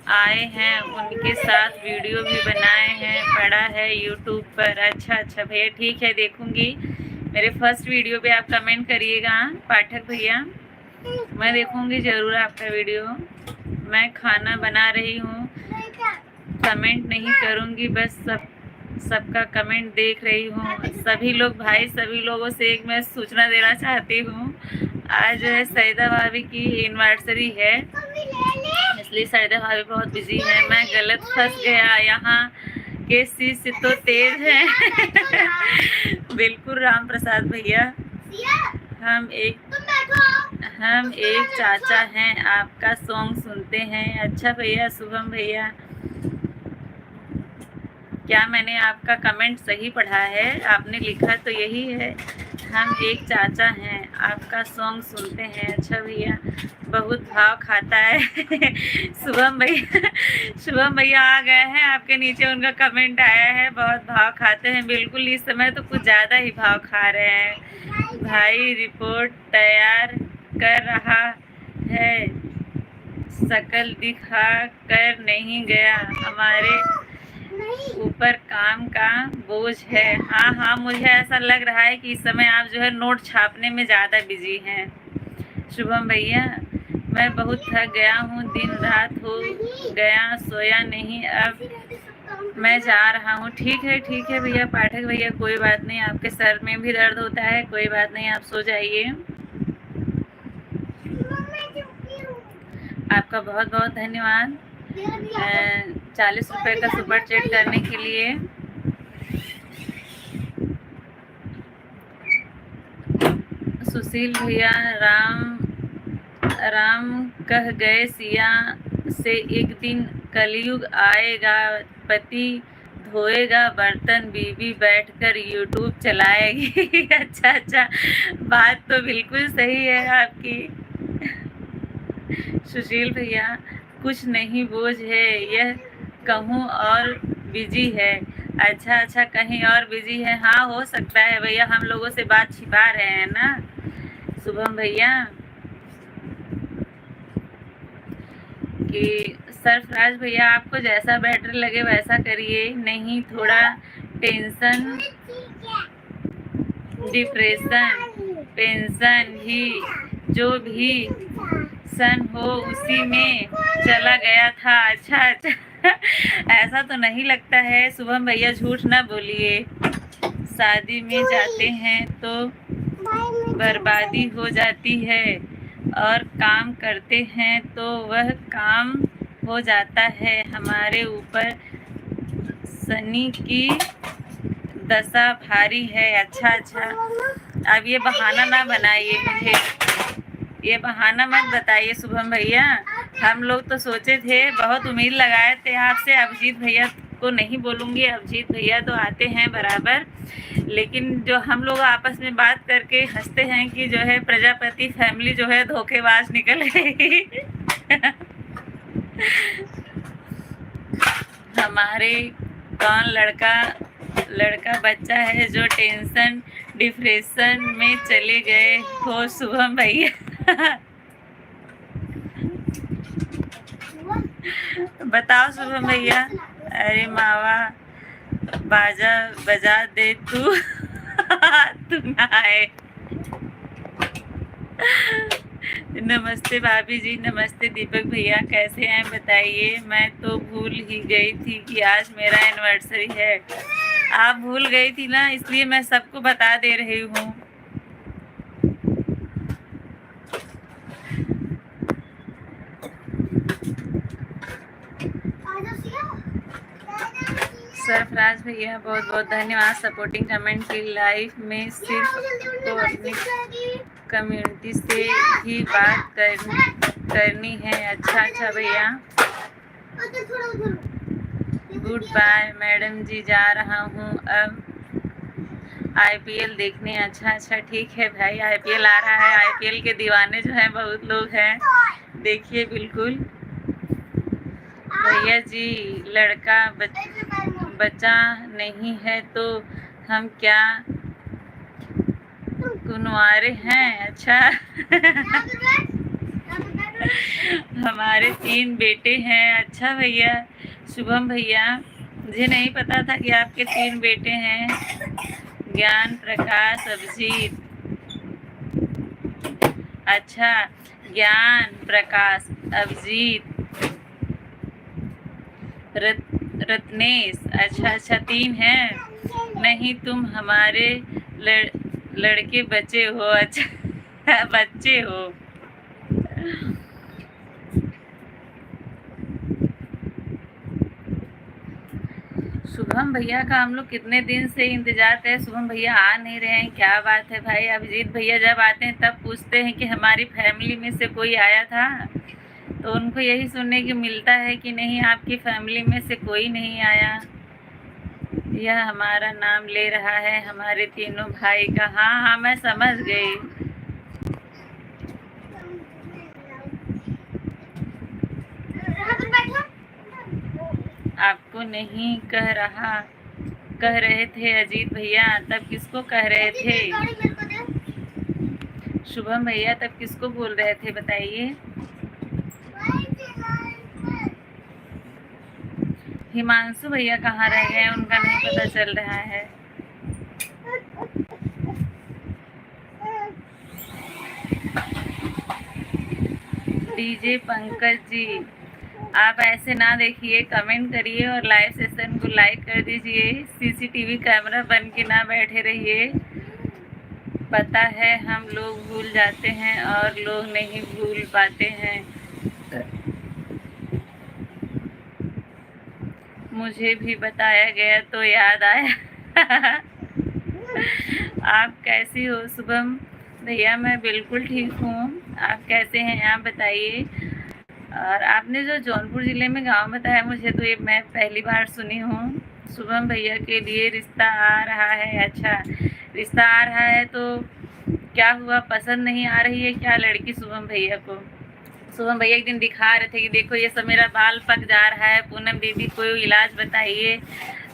आए हैं, उनके साथ वीडियो भी बनाए हैं, पड़ा है यूट्यूब पर। अच्छा अच्छा भैया, ठीक है, देखूंगी। मेरे फर्स्ट वीडियो पे आप कमेंट करिएगा पाठक भैया, मैं देखूंगी ज़रूर आपका वीडियो। मैं खाना बना रही हूँ, कमेंट नहीं करूँगी, बस सबका कमेंट देख रही हूँ। सभी लोग भाई, सभी लोगों से एक मैं सूचना देना चाहती हूँ, आज जो है सईदा भाभी की एनिवर्सरी है, इसलिए सईदा भाभी बहुत बिजी है। मैं गलत फंस गया, यहाँ के शीश तो तेज है। बिल्कुल राम प्रसाद भैया, हम एक चाचा हैं, आपका सॉन्ग सुनते हैं। अच्छा भैया, शुभम भैया, क्या मैंने आपका कमेंट सही पढ़ा है? आपने लिखा तो यही है, हम एक चाचा हैं, आपका सॉन्ग सुनते हैं। अच्छा भैया, बहुत भाव खाता है। शुभम भैया आ गए हैं आपके नीचे, उनका कमेंट आया है, बहुत भाव खाते हैं। बिल्कुल, इस समय तो कुछ ज़्यादा ही भाव खा रहे हैं। भाई रिपोर्ट तैयार कर रहा है, शकल दिखा कर नहीं गया, हमारे ऊपर काम का बोझ है। हाँ हाँ, मुझे ऐसा लग रहा है कि इस समय आप जो है नोट छापने में ज़्यादा बिजी हैं। शुभम भैया, मैं बहुत थक गया हूँ, दिन रात हो गया, सोया नहीं, अब मैं जा रहा हूँ। ठीक है भैया पाठक भैया, कोई बात नहीं, आपके सर में भी दर्द होता है, कोई बात नहीं, आप सो जाइए। आपका बहुत बहुत धन्यवाद 40 रुपए का सुपर चैट करने के लिए। सुशील भैया, राम कह गए सिया से, एक दिन कलयुग आएगा, पति धोएगा बर्तन, बीवी बैठकर यूट्यूब चलाएगी। अच्छा, बात तो बिल्कुल सही है आपकी। सुशील भैया, कुछ नहीं बोझ है, यह कहूँ और बिजी है। अच्छा, कहीं और बिजी है। हाँ, हो सकता है भैया, हम लोगों से बात छिपा रहे हैं ना। शुभम भैया कि सरफराज भैया, आपको जैसा बेटर लगे वैसा करिए, नहीं थोड़ा टेंशन, डिप्रेशन, पेंशन ही, जो भी सन हो उसी में चला गया था। अच्छा, ऐसा तो नहीं लगता है। शुभम भैया झूठ ना बोलिए, शादी में जाते हैं तो बर्बादी हो जाती है, और काम करते हैं तो वह काम हो जाता है, हमारे ऊपर शनि की दशा भारी है। अच्छा, अब ये बहाना ना बनाइए, मुझे ये बहाना मत बताइए शुभम भैया। हम लोग तो सोचे थे, बहुत उम्मीद लगाए थे आपसे। अभिजीत भैया को नहीं बोलूँगी, अभिजीत भैया तो आते हैं बराबर, लेकिन जो हम लोग आपस में बात करके हंसते हैं कि जो है प्रजापति फैमिली जो है धोखेबाज निकल गई। हमारे कौन लड़का बच्चा है जो टेंशन डिप्रेशन में चले गए हो शुभम भैया। बताओ शुभम भैया। अरे मावा बाजा बजा दे तू। तू ना आए। नमस्ते भाभी जी, नमस्ते दीपक भैया, कैसे हैं बताइए। मैं तो भूल ही गई थी कि आज मेरा एनिवर्सरी है। आप भूल गई थी ना, इसलिए मैं सबको बता दे रही हूँ। सरफराज भैया बहुत बहुत धन्यवाद सपोर्टिंग कमेंट की। लाइफ में सिर्फ तो अपनी कम्युनिटी से ही बात करनी है। अच्छा भैया, गुड बाय मैडम जी, जा रहा हूँ अब। आईपीएल देखने। अच्छा अच्छा ठीक है भाई, आईपीएल आ रहा है। आईपीएल के दीवाने जो हैं बहुत लोग हैं, देखिए बिल्कुल। भैया जी लड़का बच्चा नहीं है तो हम क्या कुंवारे हैं। अच्छा हमारे 3 बेटे हैं। अच्छा भैया, शुभम भैया, मुझे नहीं पता था कि आपके 3 बेटे हैं। ज्ञान प्रकाश अभिजीत। अच्छा, ज्ञान प्रकाश अभिजीत रत्नेश। अच्छा अच्छा 3 हैं। नहीं तुम हमारे लड़के बच्चे हो। अच्छा बच्चे हो। शुभम भैया का हम लोग कितने दिन से इंतजार कर, शुभम भैया आ नहीं रहे हैं, क्या बात है भाई। अभिजीत भैया जब आते हैं तब पूछते हैं कि हमारी फैमिली में से कोई आया था, तो उनको यही सुनने को मिलता है कि नहीं आपकी फैमिली में से कोई नहीं आया। यह हमारा नाम ले रहा है हमारे तीनों भाई का। हाँ हाँ मैं समझ गई। आपको नहीं कह रहे थे अजीत भैया, तब किसको कह रहे थे? शुभम भैया तब किसको बोल रहे थे बताइए। हिमांशु भैया कहाँ रह गए, उनका नहीं पता चल रहा है। डीजे पंकज जी आप ऐसे ना देखिए, कमेंट करिए और लाइव सेशन को लाइक कर दीजिए। सीसीटीवी कैमरा बन के ना बैठे रहिए। पता है हम लोग भूल जाते हैं और लोग नहीं भूल पाते हैं। मुझे भी बताया गया तो याद आया। आप कैसी हो शुभम भैया? मैं बिल्कुल ठीक हूँ, आप कैसे हैं आप बताइए। और आपने जो जौनपुर ज़िले में गांव बताया मुझे, तो ये मैं पहली बार सुनी हूँ। शुभम भैया के लिए रिश्ता आ रहा है। अच्छा रिश्ता आ रहा है, तो क्या हुआ, पसंद नहीं आ रही है क्या लड़की शुभम भैया को? शुभम भैया एक दिन दिखा रहे थे कि देखो ये सब मेरा बाल पक जा रहा है, पूनम दीदी कोई इलाज बताइए।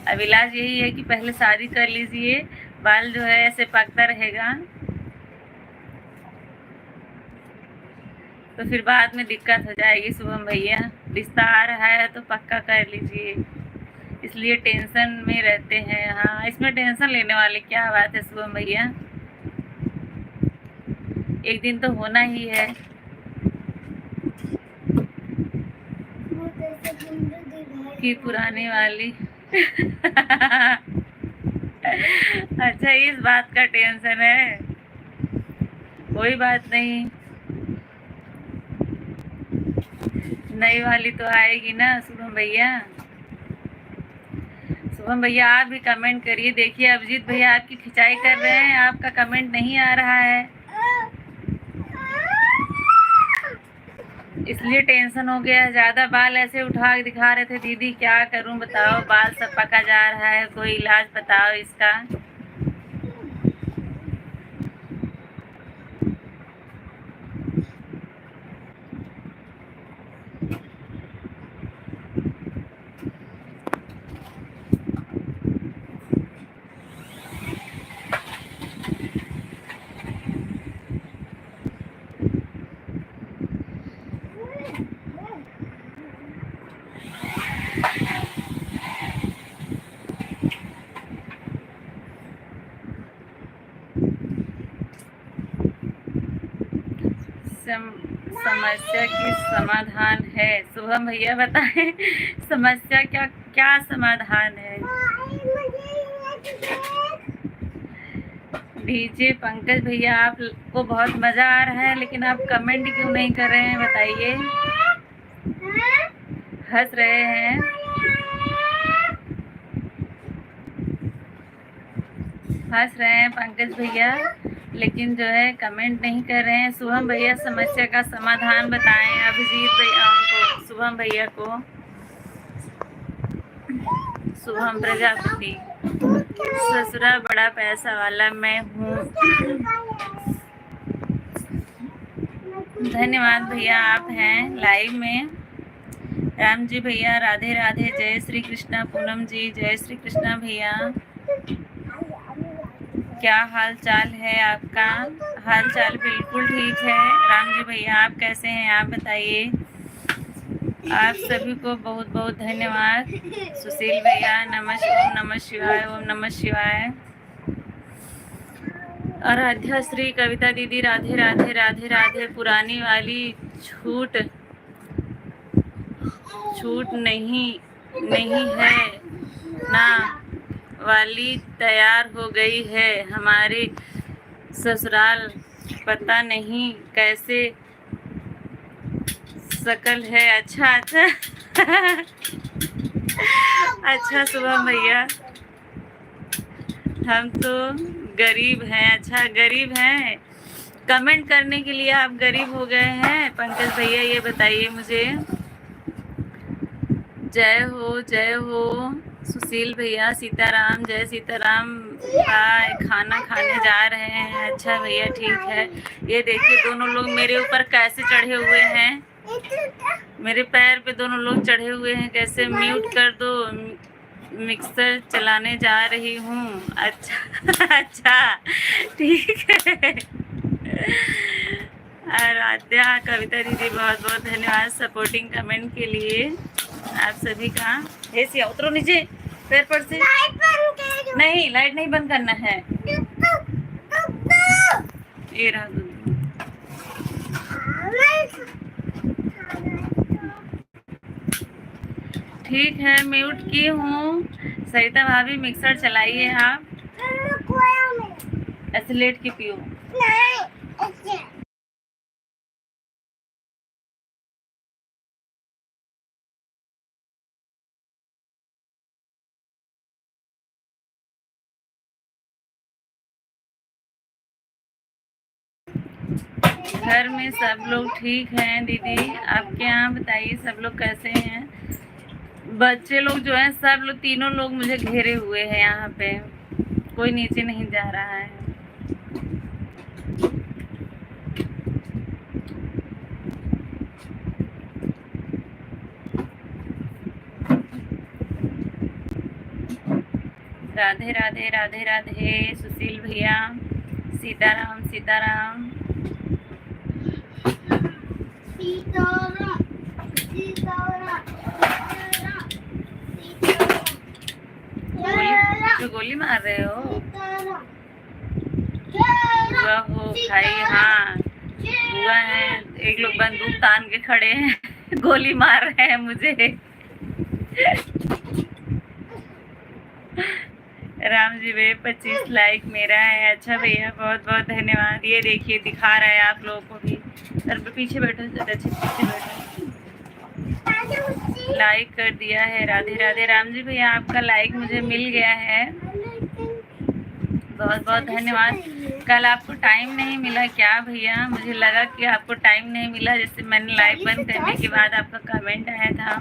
अब इलाज यही है कि पहले शादी कर लीजिए, बाल जो है ऐसे पकता रहेगा तो फिर बाद में दिक्कत हो जाएगी। शुभम भैया रिश्ता आ रहा है तो पक्का कर लीजिए, इसलिए टेंशन में रहते हैं। हाँ इसमें टेंशन लेने वाली क्या बात है शुभम भैया, एक दिन तो होना ही है। कि पुराने वाली अच्छा इस बात का टेंशन है, कोई बात नहीं, नई वाली तो आएगी ना शुभम भैया। शुभम भैया आप भी कमेंट करिए। देखिए अभिजीत भैया आपकी खिंचाई कर रहे हैं, आपका कमेंट नहीं आ रहा है, इसलिए टेंशन हो गया। ज़्यादा बाल ऐसे उठा के दिखा रहे थे। दीदी क्या करूं बताओ, बाल सब पका जा रहा है, कोई इलाज बताओ इसका। समस्या की समाधान है। शुभम भैया बताएं समस्या क्या क्या समाधान है। डीजे पंकज भैया आपको बहुत मजा आ रहा है, लेकिन आप कमेंट क्यों नहीं कर रहे हैं बताइए। हंस रहे हैं, हंस रहे हैं पंकज भैया, लेकिन जो है कमेंट नहीं कर रहे हैं। शुभम भैया समस्या का समाधान बताएं अभिजीत भैया उनको, शुभम भैया को, शुभम प्रजापति। ससुरा बड़ा पैसा वाला मैं हूँ। धन्यवाद भैया, आप हैं लाइव में। राम जी भैया राधे राधे, जय श्री कृष्णा। पूनम जी जय श्री कृष्णा भैया। क्या हाल चाल है आपका? हाल चाल बिल्कुल ठीक है। राम जी भैया आप कैसे हैं, आप बताइए। आप सभी को बहुत बहुत धन्यवाद। सुशील भैया ओम नमः शिवाय, ओम नमः शिवाय। आराध्या श्री, कविता दीदी राधे राधे राधे राधे। पुरानी वाली छूट नहीं है ना वाली तैयार हो गई है हमारे ससुराल, पता नहीं कैसे शकल है। अच्छा अच्छा शुभम भैया, हम तो गरीब हैं। अच्छा गरीब हैं, कमेंट करने के लिए आप गरीब हो गए हैं? पंकज भैया ये बताइए मुझे। जय हो सुशील भैया। सीताराम, जय सीताराम। बाय, खाना खाने जा रहे हैं। अच्छा भैया ठीक है। ये देखिए दोनों लोग मेरे ऊपर कैसे चढ़े हुए हैं, मेरे पैर पे दोनों लोग चढ़े हुए हैं। कैसे? म्यूट कर दो, मिक्सर चलाने जा रही हूँ। अच्छा अच्छा ठीक है। आराध्या, कविता दीदी बहुत बहुत धन्यवाद सपोर्टिंग कमेंट के लिए आप सभी का। ऐसे उतरो नीचे पैर पर से। नहीं, लाइट नहीं बंद करना है। ये रहा दूध। ठीक है, म्यूट की हूँ। सरिता भाभी मिक्सर चलाइए आप। ऐसे लेट के पियो। घर में सब लोग ठीक हैं दीदी, आपके यहाँ बताइए सब लोग कैसे हैं? बच्चे लोग जो हैं सब लोग, तीनों लोग मुझे घेरे हुए हैं यहाँ पे, कोई नीचे नहीं जा रहा है। राधे राधे राधे राधे सुशील भैया। सीताराम सीताराम। गोली मार रहे हो? बुआ हो भाई? हाँ बुआ है। एक लोग बंदूक तान के खड़े हैं गोली मार रहे हैं मुझे। राम जी भैया 25 लाइक मेरा है। अच्छा भैया बहुत बहुत धन्यवाद। ये देखिए दिखा रहा है आप लोगों को भी। सर पे पीछे बैठो, पीछे बैठो। लाइक कर दिया है। राधे राधे। राम जी भैया आपका लाइक मुझे मिल गया है, बहुत बहुत धन्यवाद। कल आपको टाइम नहीं मिला क्या भैया? मुझे लगा कि आपको टाइम नहीं मिला, जैसे मैंने लाइव बंद करने के बाद आपका कमेंट आया था।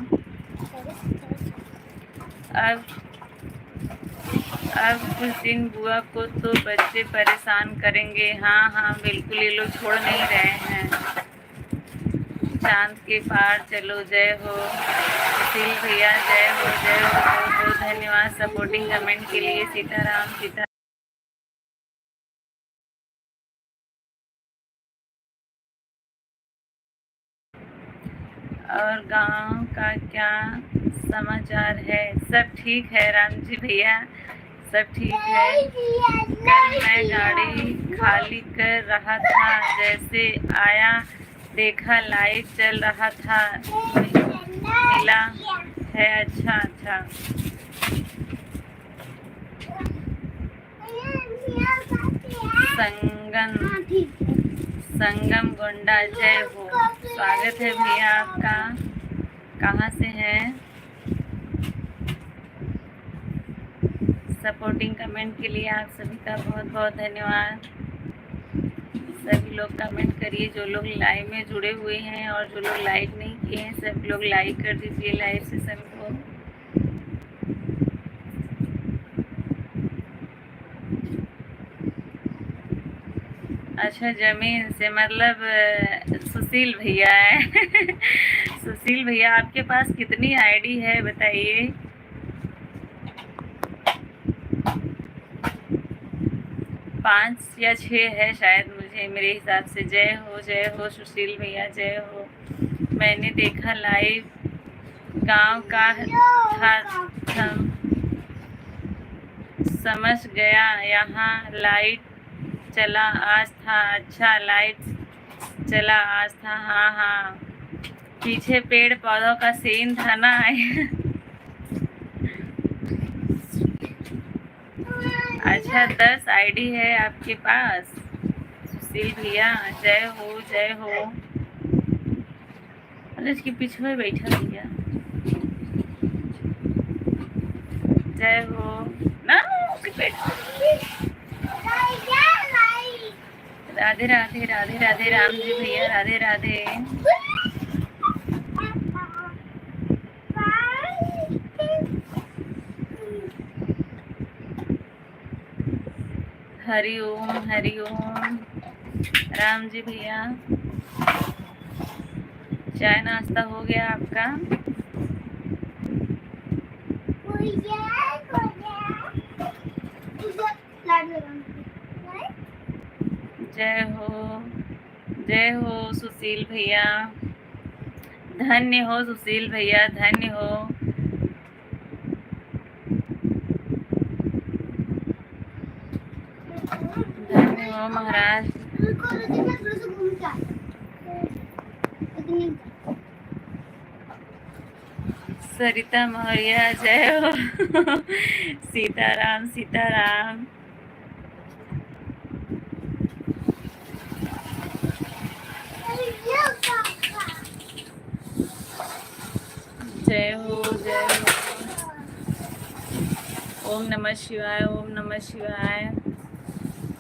अब कुछ दिन बुआ को तो बच्चे परेशान करेंगे। हाँ हाँ बिल्कुल, ये लोग छोड़ नहीं रहे हैं। चांद के पार चलो, जय हो सुशील भैया। जय हो बहुत बहुत धन्यवाद सपोर्टिंग कमेंट के लिए। सीताराम सीता। और गांव का क्या समाचार है? सब ठीक है राम जी भैया, सब ठीक है। कल मैं गाड़ी खाली कर रहा था, जैसे आया देखा लाइट चल रहा था, मिला है। अच्छा अच्छा। संगम गोंडा, जय हो। स्वागत है भैया आपका। कहाँ से हैं? सपोर्टिंग कमेंट के लिए आप सभी का बहुत बहुत धन्यवाद। सभी लोग कमेंट करिए, जो लोग लाइव में जुड़े हुए हैं और जो लोग लाइक नहीं किए हैं सब लोग लाइक कर दीजिए लाइव सेशन को। अच्छा, जमीन से मतलब सुशील भैया है। सुशील भैया, आपके पास कितनी आईडी है बताइए। 5 या 6 है शायद, मुझे मेरे हिसाब से। जय हो सुशील भैया, जय हो। मैंने देखा लाइव, गांव का था, समझ गया। यहाँ लाइट चला आज था। अच्छा, लाइट चला आज था। हाँ हाँ, पीछे पेड़ पौधों का सीन था ना। अच्छा, 10 आईडी है आपके पास सुशील भैया, जय हो जय हो। अरे इसके पीछे में बैठा भैया, जय हो ना। उसके पेट, राधे राधे राधे राधे राम जी भैया, राधे राधे। हरि ओम हरि ओम। राम जी भैया, चाय नाश्ता हो गया आपका? जय हो सुशील भैया, धन्य हो सुशील भैया, धन्य हो। धन्य हो महाराज। सरिता मौर्य, जय हो। सीताराम सीताराम। जय हो जय हो। ओम नमः शिवाय, ओम नमः शिवाय।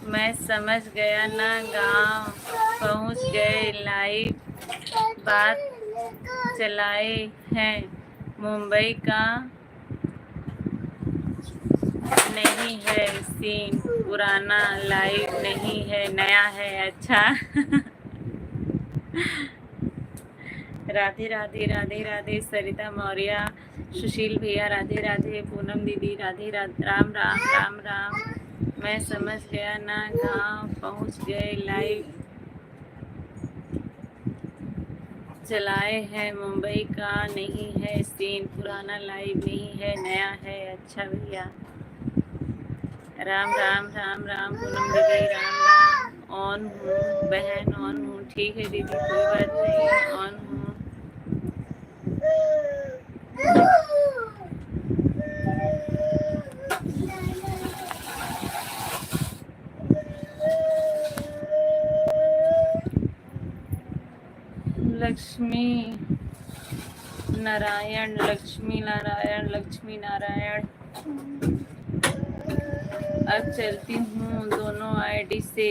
मैं समझ गया ना, गांव पहुंच गए लाइव, बात चलाए हैं। मुंबई का नहीं है सीन, पुराना लाइव नहीं है, नया है। अच्छा। राधे राधे राधे राधे सरिता मौर्य, सुशील भैया राधे राधे, पूनम दीदी राधे राधे, राम राम राम राम। मैं समझ गया ना, गांव पहुंच गए लाइव, चलाए हैं। मुंबई का नहीं है सीन, पुराना लाइव नहीं है, नया है। अच्छा भैया, राम राम राम राम। पूनम दीदी राम राम। ऑन हूँ बहन, ऑन हूँ। ठीक है दीदी, कोई बात नहीं, ऑन हूँ। लक्ष्मी नारायण, लक्ष्मी नारायण, लक्ष्मी नारायण। अब चलती हूँ दोनों आईडी से।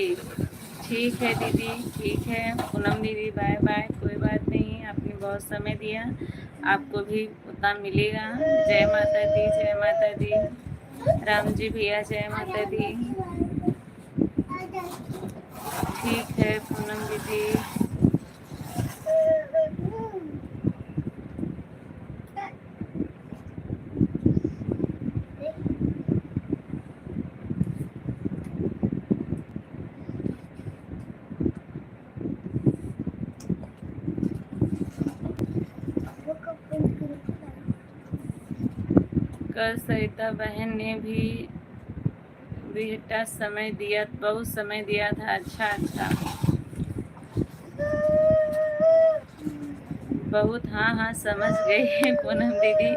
ठीक है दीदी, ठीक है। पूनम दीदी बाय बाय, कोई बात नहीं, आपने बहुत समय दिया, आपको भी उतना मिलेगा। जय माता दी, जय माता दी। राम जी भैया, जय माता दी। ठीक है पूनम दीदी। कल सरिता बहन ने भी बेटा समय दिया, बहुत समय दिया था। अच्छा अच्छा, बहुत। हाँ हाँ, समझ गई पूनम दीदी।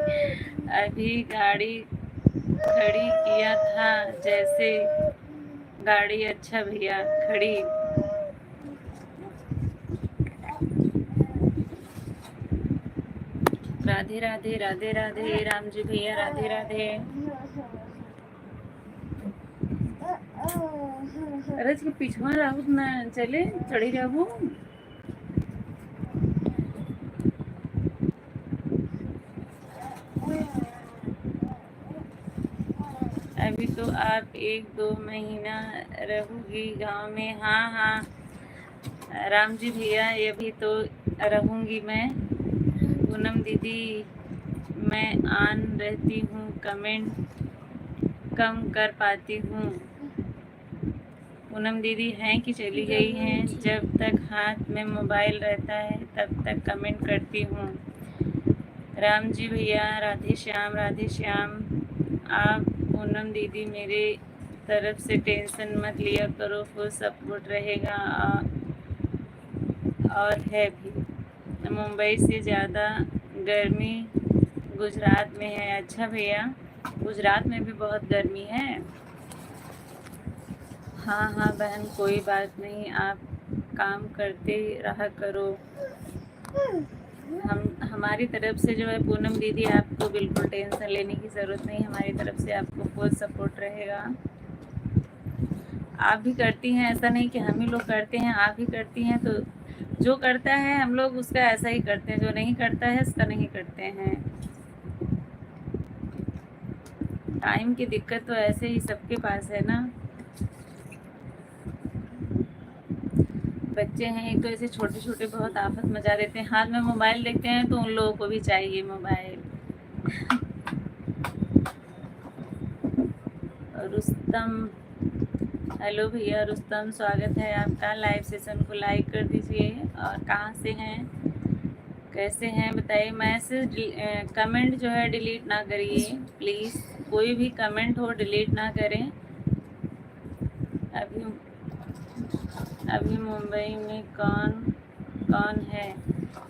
अभी गाड़ी खड़ी किया था, जैसे गाड़ी। अच्छा भैया, खड़ी। राधे राधे राधे राधे राम जी भैया, राधे राधे। अरे इसके पीछे रहू ना, चले चढ़ी रहू। अभी तो आप 1-2 महीना रहोगी गांव में। हाँ हाँ राम जी भैया, ये भी तो रहूँगी मैं। पूनम दीदी, मैं ऑन रहती हूँ, कमेंट कम कर पाती हूँ। पूनम दीदी हैं कि चली गई हैं? जब तक हाथ में मोबाइल रहता है तब तक कमेंट करती हूँ। राम जी भैया, राधे श्याम राधे श्याम। आप पूनम दीदी, मेरे तरफ से टेंशन मत लिया करो, फुल सपोर्ट रहेगा। और है भी, मुंबई से ज़्यादा गर्मी गुजरात में है। अच्छा भैया, गुजरात में भी बहुत गर्मी है। हाँ हाँ बहन, कोई बात नहीं, आप काम करते रहा करो। हमारी तरफ से जो है पूनम दीदी, आपको बिल्कुल टेंशन लेने की ज़रूरत नहीं। हमारी तरफ से आपको फुल सपोर्ट रहेगा। आप भी करती हैं, ऐसा नहीं कि हम ही लोग करते हैं, आप ही करती हैं। तो जो करता है हम लोग उसका ऐसा ही करते हैं, जो नहीं करता है उसका नहीं करते हैं। टाइम की दिक्कत तो ऐसे ही सबके पास है ना। बच्चे हैं एक तो ऐसे छोटे छोटे बहुत आफत मचा देते हैं। हाथ में मोबाइल देखते हैं तो उन लोगों को भी चाहिए मोबाइल। रुस्तम, हेलो भैया रुस्तम, स्वागत है आपका। लाइव सेशन को लाइक कर दीजिए। और कहाँ से हैं, कैसे हैं बताइए। मैसेज कमेंट जो है डिलीट ना करिए प्लीज़। कोई भी कमेंट हो डिलीट ना करें। अभी मुंबई में कौन कौन है?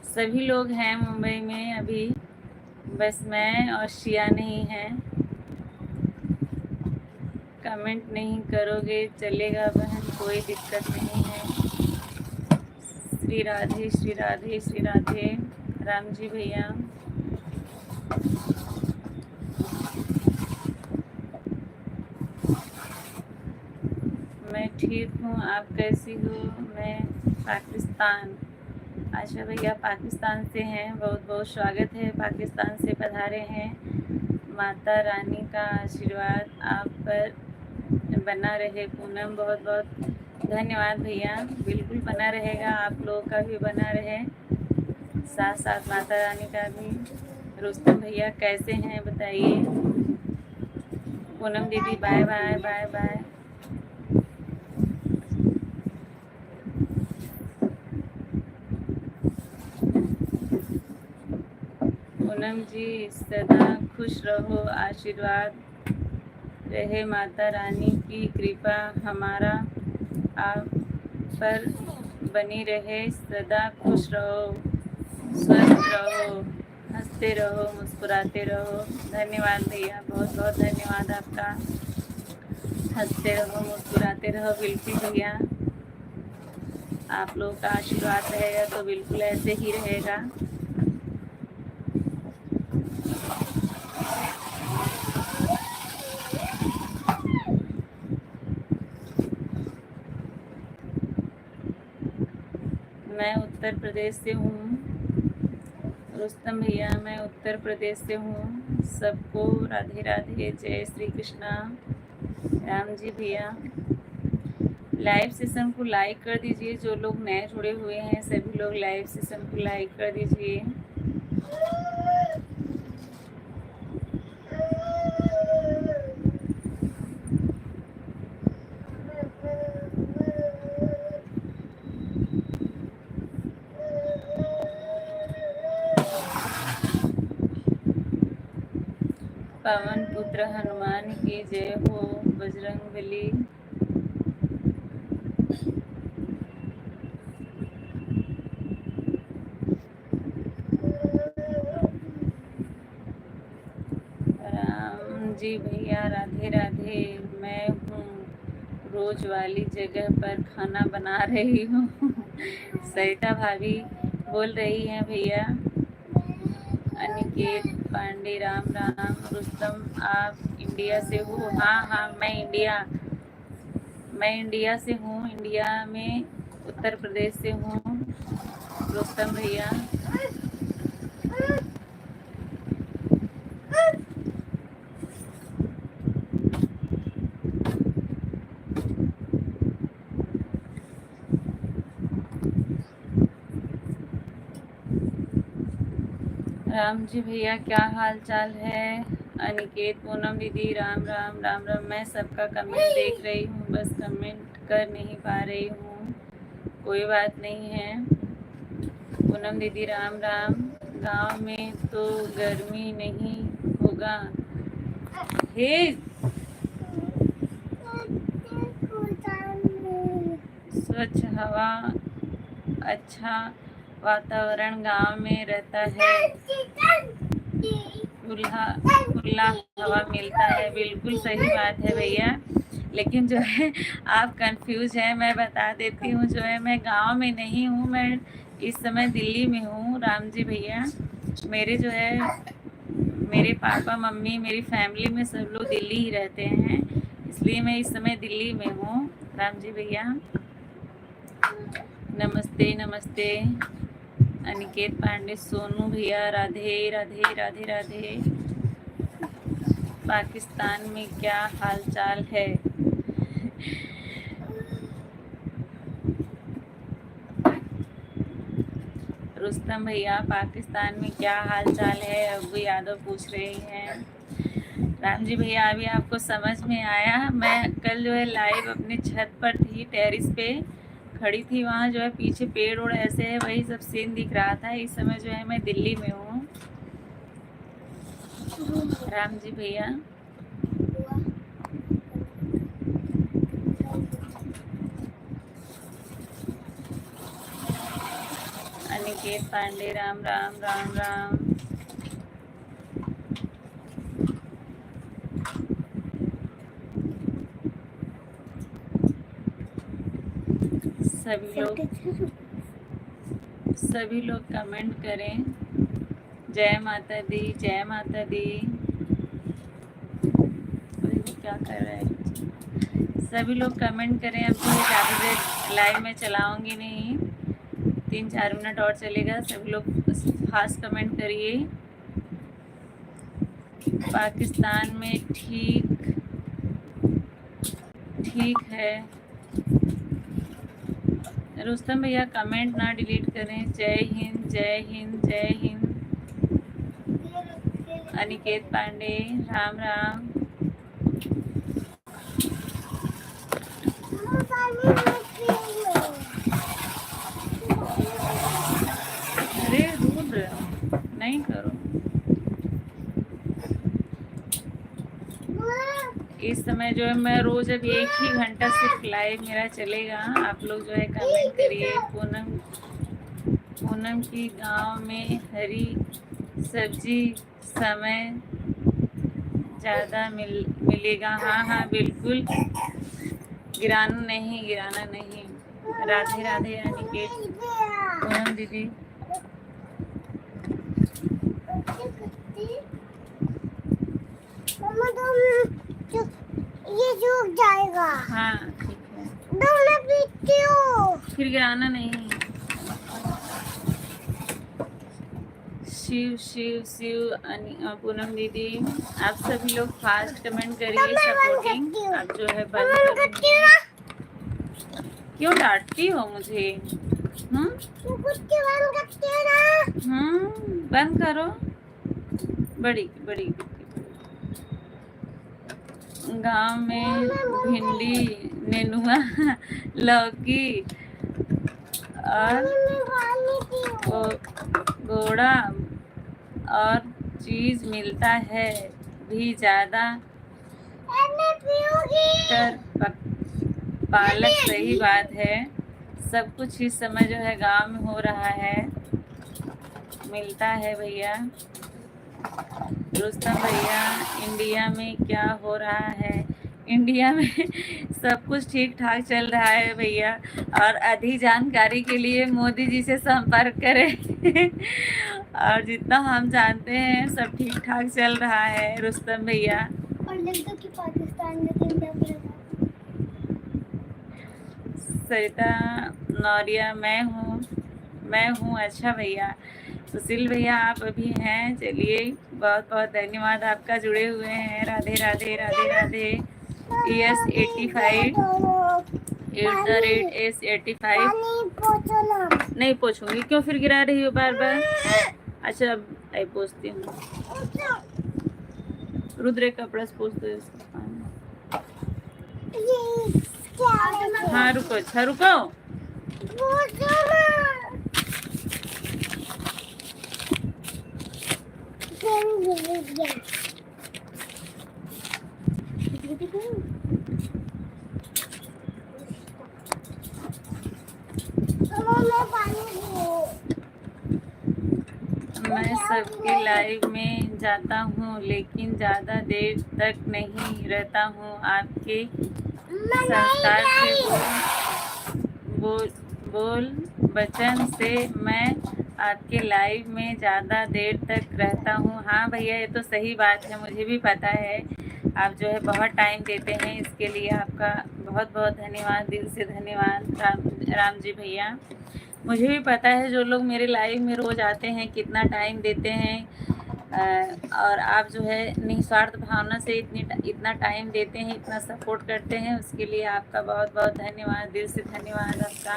सभी लोग हैं मुंबई में अभी, बस मैं और शिया नहीं हैं। कमेंट नहीं करोगे चलेगा बहन, कोई दिक्कत नहीं है। श्री राधे श्री राधे श्री राधे। राम जी भैया, मैं ठीक हूँ, आप कैसी हो? मैं पाकिस्तान। अच्छा भैया, पाकिस्तान से हैं, बहुत बहुत स्वागत है। पाकिस्तान से पधारे हैं। माता रानी का आशीर्वाद आप पर बना रहे पूनम। बहुत बहुत धन्यवाद भैया, बिल्कुल बना रहेगा, आप लोगों का भी बना रहे, साथ साथ माता रानी का भी। रुस्तम भैया कैसे हैं बताइए। पूनम दीदी bye bye bye bye. Poonam ji सदा खुश रहो, आशीर्वाद रहे, माता रानी की कृपा हमारा आप पर बनी रहे। सदा खुश रहो, स्वस्थ रहो, हंसते रहो, मुस्कुराते रहो। धन्यवाद भैया, बहुत बहुत धन्यवाद आपका। हंसते रहो, मुस्कुराते रहो, बिल्कुल भैया। आप लोगों का आशीर्वाद रहेगा तो बिल्कुल ऐसे ही रहेगा। मैं उत्तर प्रदेश से हूँ रुस्तम भैया, मैं उत्तर प्रदेश से हूँ। सबको राधे राधे, जय श्री कृष्णा। राम जी भैया, लाइव सेशन को लाइक कर दीजिए। जो लोग नए जुड़े हुए हैं सभी लोग लाइव सेशन को लाइक कर दीजिए। पवन पुत्र हनुमान की जय हो, बजरंगबली। राम जी भैया राधे राधे। मैं हूँ रोज वाली जगह पर खाना बना रही हूँ। सरिता भाभी बोल रही हैं भैया। अनिकेत पांडे, राम राम। रुस्तम, आप इंडिया से हो? हाँ हाँ मैं इंडिया से हूँ। इंडिया में उत्तर प्रदेश से हूँ रुस्तम भैया। राम जी भैया क्या हाल चाल है। अनिकेत, पूनम दीदी, राम राम राम राम। मैं सबका कमेंट देख रही हूँ, बस कमेंट कर नहीं पा रही हूँ, कोई बात नहीं है। पूनम दीदी राम राम। गांव में तो गर्मी नहीं होगा। हे, स्वच्छ हवा, अच्छा वातावरण गांव में रहता है, खुला हवा मिलता है। बिल्कुल सही बात है भैया, लेकिन जो है आप कंफ्यूज हैं। मैं बता देती हूँ, जो है मैं गांव में नहीं हूँ, मैं इस समय दिल्ली में हूँ राम जी भैया। मेरे जो है मेरे पापा मम्मी, मेरी फैमिली में सब लोग दिल्ली ही रहते हैं, इसलिए मैं इस समय दिल्ली में हूँ राम जी भैया। नमस्ते नमस्ते अनिकेत पांडे, सोनू भैया, राधे राधे राधे राधे। पाकिस्तान में क्या हालचाल है। रुस्तम भैया, पाकिस्तान में क्या हाल चाल है, अबू यादव पूछ रहे हैं। राम जी भैया अभी आपको समझ में आया। मैं कल जो है लाइव अपने छत पर थी, टेरिस पे खड़ी थी, वहाँ जो है पीछे पेड़ ओड़ ऐसे है, वही सब सीन दिख रहा था। इस समय जो है मैं दिल्ली में हूँ राम जी भैया। अनिकेत पांडे राम राम राम राम। सभी लोग कमेंट करें। जय माता दी, जय माता दी। क्या कर रहे हैं सभी लोग, कमेंट करें। अब तो ज़्यादा देर लाइव में चलाऊंगी नहीं, 3-4 मिनट और चलेगा। सभी लोग फास्ट कमेंट करिए। पाकिस्तान में ठीक है। रुस्तम भैया कमेंट ना डिलीट करें। जय हिंद जय हिंद जय हिंद। अनिकेत पांडे राम राम। अरे दूर नहीं करो। इस समय जो है मैं रोज अब 1 ही घंटा सिर्फ लाइव मेरा चलेगा। आप लोग जो है कमेंट करिए। पूनम की गांव में हरी सब्जी समय ज़्यादा मिलेगा। हाँ हाँ बिल्कुल, गिराना नहीं। राधे राधे अनिकेत, पूनम दीदी। ये सूख जाएगा। हाँ ठीक है, मैं पीती हूँ। फिर गिराना नहीं। शिव शिव शिव पूनम दीदी, आप सभी लोग फास्ट कमेंट करिए सपोर्टिंग। आप जो है बंद क्यों डांटती हो मुझे? बंद करो। बड़ी बड़ी गांव में भिंडी, नेनुआ, लौकी और घोड़ा और चीज मिलता है भी ज़्यादा कर पालक। सही बात है, सब कुछ इस समय जो है गांव में हो रहा है, मिलता है भैया। रुस्तम भैया, इंडिया में क्या हो रहा है? इंडिया में सब कुछ ठीक ठाक चल रहा है भैया, और अधिक जानकारी के लिए मोदी जी से संपर्क करें। और जितना हम जानते हैं सब ठीक ठाक चल रहा है रुस्तम भैया। और लगता कि पाकिस्तान में सरिता नौरिया, मैं हूँ। अच्छा भैया। सुशील भैया आप अभी हैं, चलिए बहुत बहुत धन्यवाद आपका, जुड़े हुए हैं। राधे राधे राधे राधे। ES85 @S85 नहीं पोछूंगी। क्यों फिर गिरा रही हो बार बार? अच्छा आई पोछती हूँ। रुद्र एक कपड़ा से पोछ दो इसको। हाँ रुको, अच्छा रुको। मैं सबके लाइव में जाता हूँ लेकिन ज़्यादा देर तक नहीं रहता हूँ। आपके संस्कार से बोल वचन से मैं आपके लाइव में ज़्यादा देर तक रहता हूँ। हाँ भैया, ये तो सही बात है, मुझे भी पता है। आप जो है बहुत टाइम देते हैं, इसके लिए आपका बहुत बहुत धन्यवाद, दिल से धन्यवाद राम जी भैया। मुझे भी पता है जो लोग मेरे लाइव में रोज़ आते हैं कितना टाइम देते हैं, और आप जो है निस्वार्थ भावना से इतना टाइम देते हैं, इतना सपोर्ट करते हैं, उसके लिए आपका बहुत बहुत धन्यवाद, दिल से धन्यवाद आपका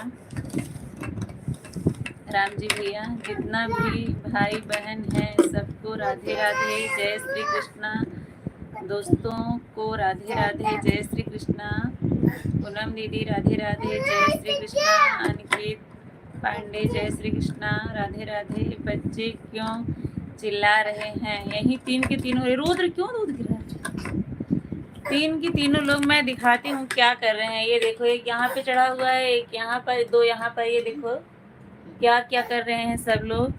राम जी भैया। जितना भी भाई बहन है सबको राधे राधे, जय श्री कृष्णा। दोस्तों को राधे राधे, जय श्री कृष्णा। पूनम दीदी राधे राधे, जय श्री कृष्णा। अनिकेत पांडे जय श्री कृष्णा, राधे राधे। बच्चे क्यों चिल्ला रहे हैं? यही तीन के तीनों, रुद्र क्यों दूध गिरा? तीन की तीनों लोग मैं दिखाती हूँ क्या कर रहे हैं। ये देखो, एक यहाँ पे चढ़ा हुआ है, एक यहाँ पर, दो यहाँ पर। ये देखो क्या क्या कर रहे हैं सब लोग।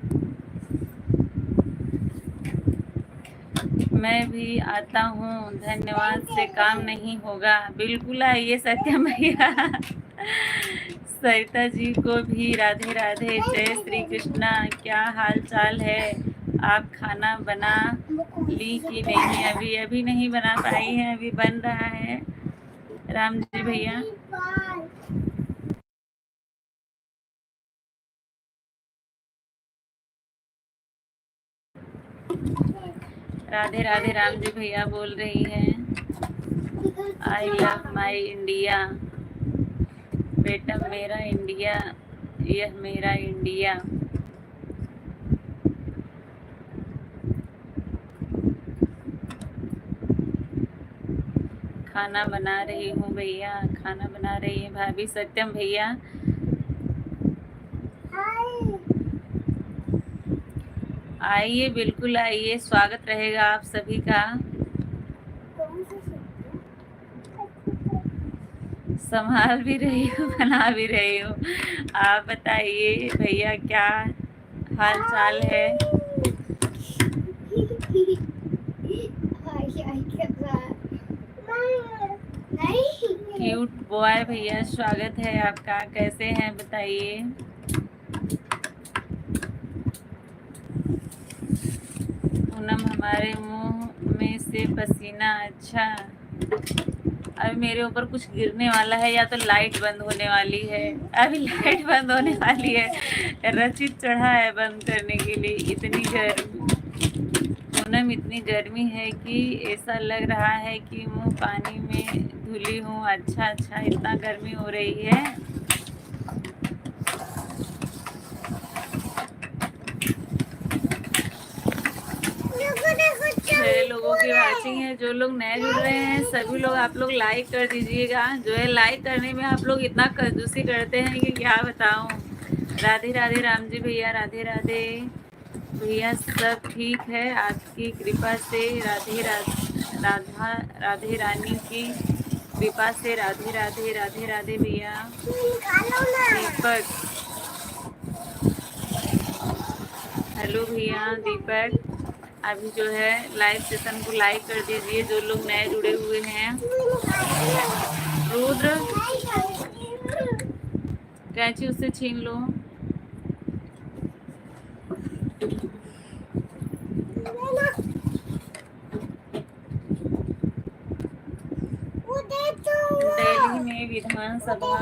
मैं भी आता हूँ, धन्यवाद से काम नहीं होगा। बिल्कुल आइए सत्यम भैया। सरिता जी को भी राधे राधे, जय श्री कृष्णा। क्या हाल चाल है? आप खाना बना ली कि नहीं? अभी नहीं बना पाई है, अभी बन रहा है राम जी भैया। राधे राधे राम जी भैया बोल रही है। I love my India. बेटा मेरा इंडिया, यह मेरा इंडिया। खाना बना रही हूँ भैया, खाना बना रही है भाभी सत्यम भैया। आइए, बिल्कुल आइए, स्वागत रहेगा आप सभी का। संभाल भी रही हूँ, बना भी रही हूँ। आप बताइए भैया क्या हाल चाल है? क्यूट बॉय भैया स्वागत है आपका, कैसे हैं बताइए। पूनम हमारे मुंह में से पसीना, अच्छा अभी मेरे ऊपर कुछ गिरने वाला है या तो लाइट बंद होने वाली है। अभी लाइट बंद होने वाली है, रचित चढ़ा है बंद करने के लिए। इतनी गर्मी पूनम, इतनी गर्मी है कि ऐसा लग रहा है कि मुंह पानी में धुली हूँ। अच्छा अच्छा, इतना गर्मी हो रही है। छह लोगों की वाचिंग है। जो लोग नए जुड़ रहे हैं सभी लोग, आप लोग लाइक कर दीजिएगा। जो है लाइक करने में आप लोग इतना कंजूसी करते हैं कि क्या बताऊं। राधे राधे राम जी भैया, राधे राधे भैया। सब ठीक है आपकी कृपा से, राधे राधा राधे रानी की कृपा से, राधे राधे राधे राधे भैया। दीपक, हेलो भैया दीपक। अभी जो है लाइव सेशन को लाइक कर दीजिए जो लोग नए जुड़े हुए हैं। रुद्र, कैंची उससे छीन लो। दिल्ली में विधानसभा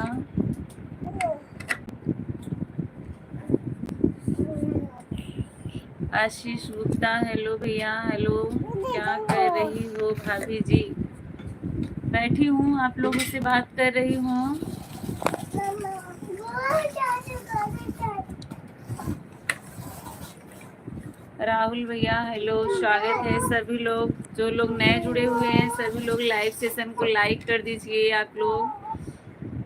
आशीष गुप्ता, हेलो भैया, हेलो। क्या कर रही हो भाभी जी? बैठी हूँ, आप लोगों से बात कर रही हूँ। राहुल भैया हेलो, स्वागत है सभी लोग। जो लोग नए जुड़े हुए हैं सभी लोग लाइव सेशन को लाइक कर दीजिए। आप लोग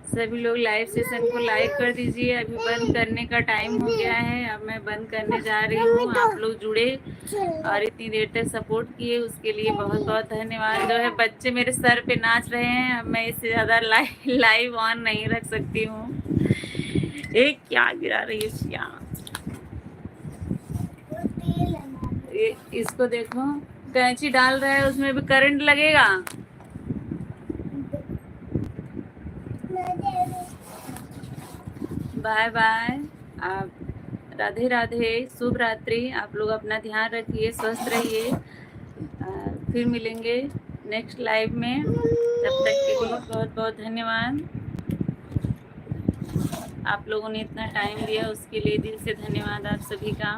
सभी लोग लाइव सेशन को लाइक कर दीजिए। अभी बंद करने का टाइम हो गया है, अब मैं बंद करने जा रही हूँ। आप लोग जुड़े और इतनी देर तक सपोर्ट किए उसके लिए बहुत बहुत धन्यवाद। जो है बच्चे मेरे सर पे नाच रहे हैं, अब मैं इससे ज़्यादा लाइव ऑन नहीं रख सकती हूँ। एक क्या गिरा रही है श्याम, इसको देखो, कैंची डाल रहा है उसमें भी करंट लगेगा। बाय बाय, आप राधे राधे, शुभ रात्रि। आप लोग अपना ध्यान रखिए, स्वस्थ रहिए। फिर मिलेंगे नेक्स्ट लाइव में, तब तक के लिए बहुत बहुत धन्यवाद। आप लोगों ने इतना टाइम दिया उसके लिए दिल से धन्यवाद आप सभी का।